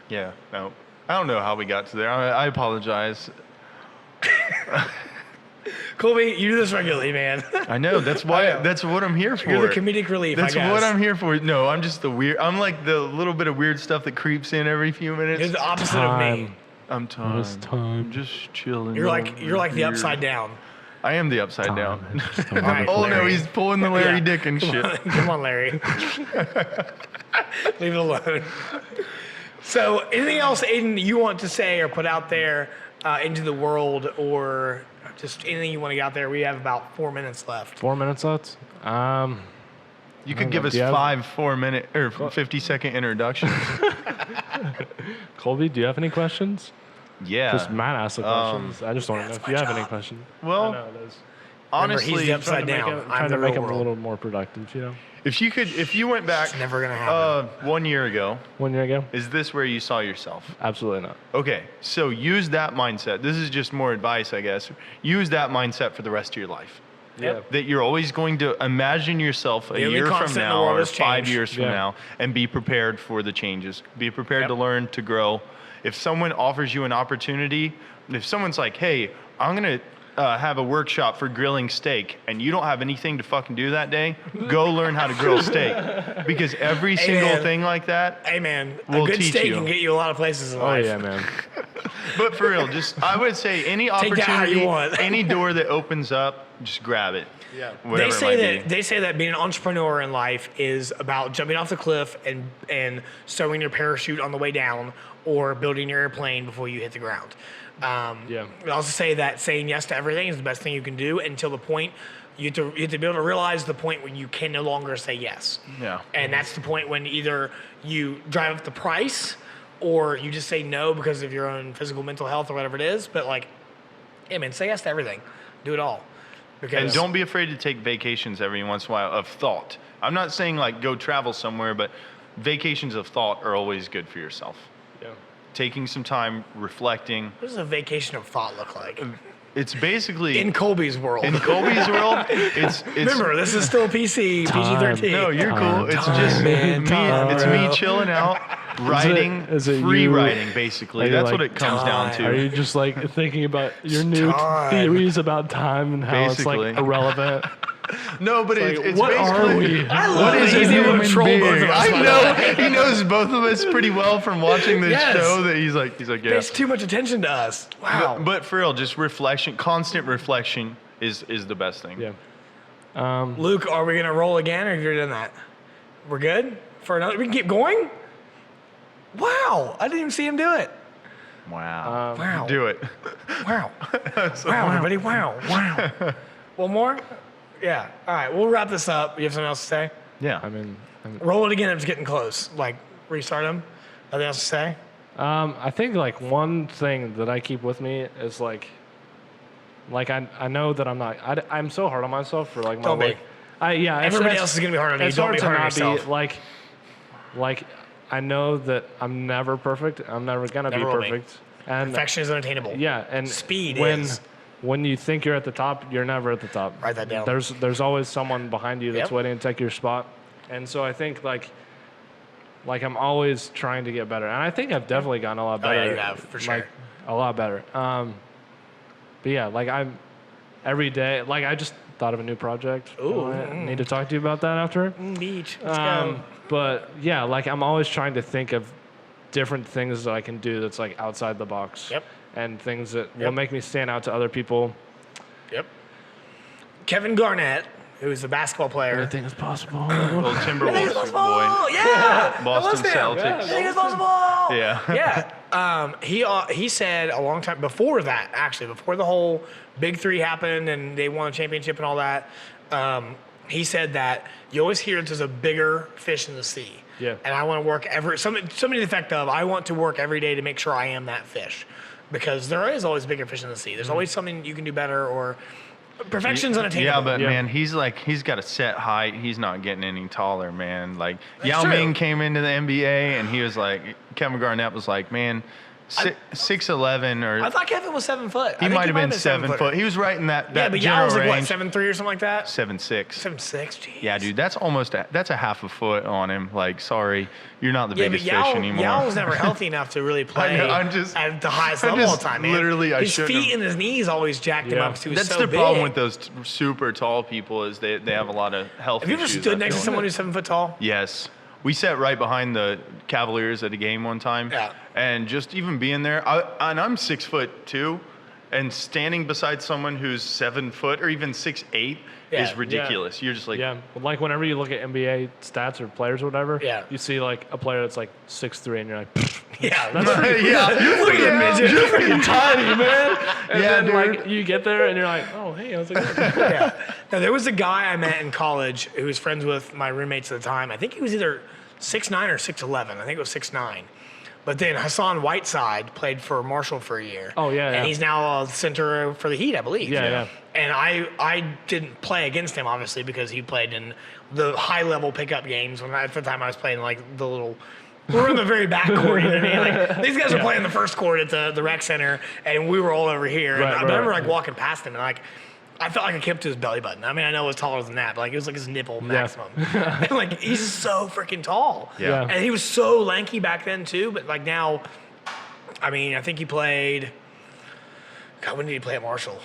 S3: Yeah, no. I don't know how we got to there. I apologize.
S1: Colby, you do this regularly, man.
S3: I know. That's why. That's what I'm here for.
S1: You're the comedic relief,
S3: That's
S1: I guess.
S3: what I'm here for. No, I'm just the weird. I'm like the little bit of weird stuff that creeps in every few minutes.
S1: You're the opposite of me.
S3: I'm tired.
S2: It's time.
S3: I'm just chilling.
S1: You're like the upside down.
S3: I am the upside down.
S1: Right,
S3: Oh no,
S1: Larry.
S3: he's pulling the Larry
S1: Yeah.
S3: Dickens shit.
S1: Come on, Larry. Leave it alone. So, anything else, Aiden, you want to say or put out there into the world, or just anything you want to get out there? We have about 4 minutes left.
S2: 4 minutes left.
S3: You could give us 5 4-minute or 50-second introductions.
S2: Colby, do you have any questions?
S3: Yeah.
S2: Just Matt asked the questions. I just want to know if you have any questions.
S3: Well,
S2: I know it is.
S3: honestly,
S1: he's the upside down.
S2: Trying to
S1: the
S2: make
S1: real
S2: him a
S1: world.
S2: little more productive, you know?
S3: if you went back
S1: It's never gonna happen.
S3: 1 year ago,
S2: 1 year ago?
S3: is this where you saw yourself?
S2: Absolutely not.
S3: Okay, so use that mindset. This is just more advice, I guess. Use that mindset for the rest of your life.
S2: Yeah.
S3: That you're always going to imagine yourself a
S1: The only
S3: year from
S1: constant in the
S3: now
S1: world
S3: or
S1: is
S3: 5
S1: change.
S3: years from
S2: Yeah.
S3: now and be prepared for the changes. Be prepared
S1: Yep.
S3: to learn, to grow. If someone offers you an opportunity, if someone's like, hey, I'm going to have a workshop for grilling steak and you don't have anything to fucking do that day, go learn how to grill steak. Because every single
S1: man.
S3: thing like that,
S1: Hey, man,
S3: We'll
S1: a good
S3: teach
S1: steak
S3: you.
S1: can get you a lot of places in
S2: Oh,
S1: life.
S2: yeah, man.
S3: but for real, just I would say any
S1: Take that how
S3: opportunity,
S1: you want.
S3: any door that opens up, just grab it.
S2: Yeah.
S3: Whatever
S1: They say that being an entrepreneur in life is about jumping off the cliff and sewing your parachute on the way down, or building your airplane before you hit the ground.
S2: Yeah.
S1: We also say that saying yes to everything is the best thing you can do until the point you have to be able to realize the point when you can no longer say yes.
S3: Yeah.
S1: And that's the point when either you drive up the price or you just say no because of your own physical, mental health, or whatever it is. But like, hey man, say yes to everything. Do it all. Because
S3: And don't be afraid to take vacations every once in a while of thought. I'm not saying like go travel somewhere, but vacations of thought are always good for yourself.
S2: Yeah.
S3: Taking some time, reflecting.
S1: what does a vacation of thought look like?
S3: It's basically
S1: In Colby's world.
S3: in Colby's world. It's
S1: Remember, this is still PC, PG-13.
S3: no, you're cool. It's
S2: Time,
S3: just
S1: man,
S3: me.
S1: time,
S3: It's
S1: bro.
S3: me chilling out, writing,
S2: is it
S3: free
S2: you-
S3: writing. Basically,
S2: are you
S3: that's
S2: like,
S3: what it comes down
S1: time?
S2: Are
S3: to.
S2: you just like thinking about your new
S1: time.
S2: theories about time and how it's
S3: Basically.
S2: like irrelevant?
S3: No, but
S2: Like,
S3: it's
S2: what
S3: basically.
S2: are we?
S1: I love
S3: What
S1: that
S3: is a
S1: he's able to
S3: human
S1: troll
S3: being?
S1: both of us, by
S3: I
S1: the
S3: know
S1: way.
S3: he knows both of us pretty well from watching this
S1: Yes.
S3: show. That he's like yeah.
S1: Pays too much attention to us. Wow.
S3: But for real, just reflection, constant reflection is the best thing.
S2: Yeah.
S1: Luke, are we going to roll again, or have you done that? We're good? For another? We can keep going? Wow. I didn't even see him do it.
S3: Wow.
S1: Wow.
S3: Do it.
S1: Wow. Wow, everybody. Wow. Wow. One more? Yeah. All right. We'll wrap this up. You have something else to say?
S3: Yeah.
S2: I mean,
S1: Roll it again. It's getting close. Like, restart them. Nothing else to say?
S2: I think like one thing that I keep with me is like I know that I'm not. I'm so hard on myself for like my
S1: Don't be.
S2: work. Yeah.
S1: Everybody else is going to be hard on you.
S2: It's
S1: Don't
S2: hard
S1: be
S2: to
S1: hard on
S2: not
S1: yourself.
S2: be like I know that I'm never perfect. I'm never gonna
S1: Never
S2: be
S1: will be.
S2: perfect. And
S1: Perfection is unattainable.
S2: yeah, and
S1: Speed
S2: when
S1: is.
S2: when you think you're at the top, you're never at the top.
S1: Write that down.
S2: There's always someone behind you that's waiting to take your spot. And so I think like I'm always trying to get better. And I think I've definitely gotten a lot better.
S1: Oh, yeah, you have, for sure.
S2: Like, a lot better. But yeah, like I'm every day, like I just thought of a new project.
S1: Ooh.
S2: I need to talk to you about that after.
S1: Beach. Let's go.
S2: But yeah, like I'm always trying to think of different things that I can do that's like outside the box.
S1: Yep.
S2: And things that will make me stand out to other people.
S1: Yep. Kevin Garnett, who's a basketball player.
S2: Anything is possible.
S3: Little Timberwolves boy.
S1: Yeah.
S3: Boston Celtics.
S1: Anything is possible.
S3: Yeah.
S1: Yeah. He said a long time before that, actually, before the whole Big Three happened and they won a championship and all that, he said that you always hear there's a bigger fish in the sea.
S2: Yeah.
S1: And I want to work somebody to the effect of, I want to work every day to make sure I am that fish. Because there is always bigger fish in the sea. There's always something you can do better, or perfection's unattainable.
S3: Yeah, but man, he's got a set height. He's not getting any taller, man. Like Yao
S1: true.
S3: Ming came into the NBA and he was like, Kevin Garnett was like, man, 6'11" or
S1: I thought Kevin was 7 foot.
S3: he might have been 7 foot. He was right in that
S1: Yeah, but
S3: general
S1: Yao was like
S3: range.
S1: what, 7'3" or something like that?
S3: 7'6".
S1: 7'6", jeez.
S3: Yeah, dude, that's a half a foot on him. Like, sorry, you're not the
S1: Yeah, but
S3: biggest fish anymore.
S1: Yao was never healthy enough to really play at the highest level all the time, man.
S3: Literally,
S1: his feet and his knees always jacked him up because he was
S3: That's
S1: so
S3: the
S1: big.
S3: problem with those super tall people is they have a lot of health
S1: Have you ever
S3: issues.
S1: stood next to someone who's 7 foot tall?
S3: Yes. We sat right behind the Cavaliers at a game one time.
S1: Yeah.
S3: And just even being there, I'm 6'2", and standing beside someone who's 7 foot or even 6'8" is ridiculous. You're just like,
S2: like whenever you look at NBA stats or players or whatever, you see like a player that's like 6'3", and you're like,
S1: Yeah.
S2: you're freaking midget. You're freaking tiny, man. And then
S3: dude.
S2: like you get there and you're like, oh hey, I was like,
S1: Yeah. Now there was a guy I met in college who was friends with my roommates at the time. I think he was either 6'9" or 6'11". I think it was 6'9". But then Hassan Whiteside played for Marshall for a year.
S2: Oh, yeah,
S1: And
S2: yeah.
S1: he's now a center for the Heat, I believe.
S2: Yeah.
S1: And I didn't play against him, obviously, because he played in the high-level pickup games. At the time I was playing, like, the little... We're in the very back court, you know what I mean? Like, these guys were playing the first court at the rec center, and we were all over here. And I remember, like, walking past him, and, like, I felt like I kept to his belly button. I mean, I know it was taller than that, but like it was like his nipple maximum. And like he's so freaking tall.
S3: Yeah.
S1: And he was so lanky back then too, but like now, I mean, I think he played. God, when did he play at Marshall?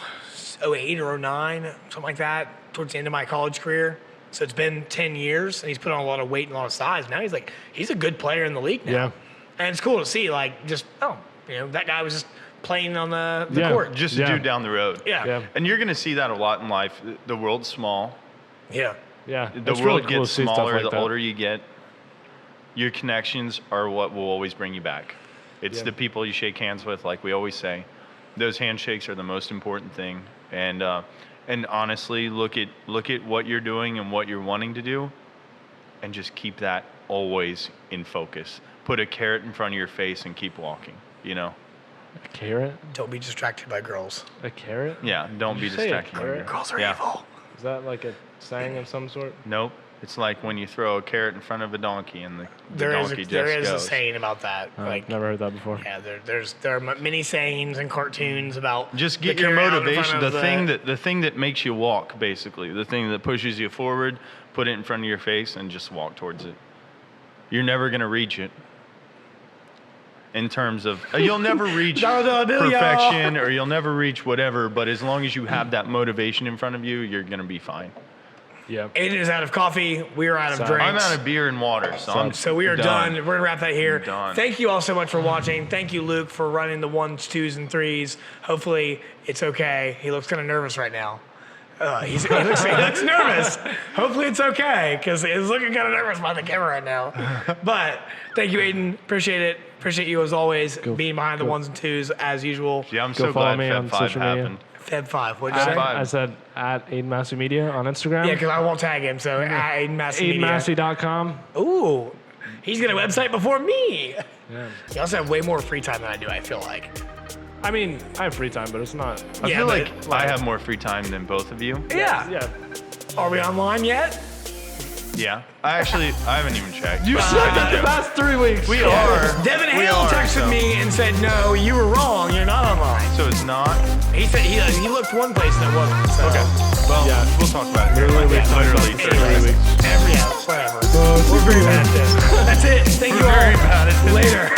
S1: 08 or 09, something like that. Towards the end of my college career. So it's been 10 years, and he's put on a lot of weight and a lot of size. Now he's a good player in the league now.
S2: Yeah.
S1: And it's cool to see, like, just that guy was just playing on the court.
S3: just a dude down the road.
S1: Yeah.
S3: And you're going to see that a lot in life. The world's small.
S1: Yeah.
S2: Yeah.
S3: The
S2: It's
S3: world
S2: really cool
S3: gets
S2: to see stuff
S3: smaller
S2: like
S3: the
S2: that.
S3: older you get. Your connections are what will always bring you back. It's the people you shake hands with, like we always say. Those handshakes are the most important thing. And honestly, look at what you're doing and what you're wanting to do, and just keep that always in focus. Put a carrot in front of your face and keep walking.
S2: A carrot?
S1: Don't be distracted by girls.
S2: A carrot?
S3: Yeah, don't be
S2: Did you say a
S3: distracted. by
S2: carrot?
S3: your-
S1: Girls are
S3: Yeah.
S1: evil.
S2: Is that like a saying of some sort?
S3: Nope. It's like when you throw a carrot in front of a donkey and the
S1: There
S3: donkey
S1: is
S3: just
S1: a
S3: goes.
S1: saying about that.
S2: I've never heard that before.
S1: Yeah, there are many sayings and cartoons about
S3: Just
S1: the
S3: get your
S1: carrot out in
S3: motivation.
S1: front of
S3: The thing that makes you walk, basically, the thing that pushes you forward. Put it in front of your face and just walk towards it. You're never gonna reach it. In terms of you'll never reach perfection, or you'll never reach whatever. But as long as you have that motivation in front of you, you're gonna be fine.
S2: Yeah.
S1: Aiden is out of coffee. We are out of drinks.
S3: I'm out of beer and water,
S1: So we are done. We're gonna wrap that here.
S3: Done.
S1: Thank you all so much for watching. Thank you, Luke, for running the 1s, 2s, and 3s. Hopefully it's okay. He looks kind of nervous right now. He looks nervous. Hopefully it's okay, because he's looking kind of nervous by the camera right now. But thank you, Aiden. Appreciate it. Appreciate you as always, being behind the 1s and 2s as usual.
S3: Yeah, I'm
S2: Go
S3: so
S2: follow
S3: glad
S2: me
S3: Feb
S2: on
S3: 5
S2: social media.
S3: happened.
S1: Feb 5. What'd you say?
S3: Feb 5.
S2: I said at Aidan Massie Media on Instagram.
S1: Yeah, because I won't tag him. So at Aidan Massie Media.
S2: AidanMassie.com.
S1: Ooh, he's got a website before me.
S2: Yeah.
S1: You also have way more free time than I do, I feel like.
S2: I mean, I have free time, but it's not.
S3: I
S1: Yeah,
S3: feel
S1: but,
S3: like I have more free time than both of you.
S1: Yeah.
S2: Yeah.
S1: Are we online yet?
S3: Yeah. I haven't even checked.
S2: You said that the past 3 weeks.
S3: We are.
S1: Devin
S3: We
S1: Hale
S3: are,
S1: texted
S3: so-
S1: me and said, no, you were wrong. You're not online.
S3: So it's not.
S1: He said he looked one place and it wasn't. So.
S3: Okay. Well, we'll talk about it.
S2: Literally,
S3: Literally 30 weeks.
S1: Whatever. We're very bad at this. That's it. Thank you all.
S3: Very bad at this.
S1: Later.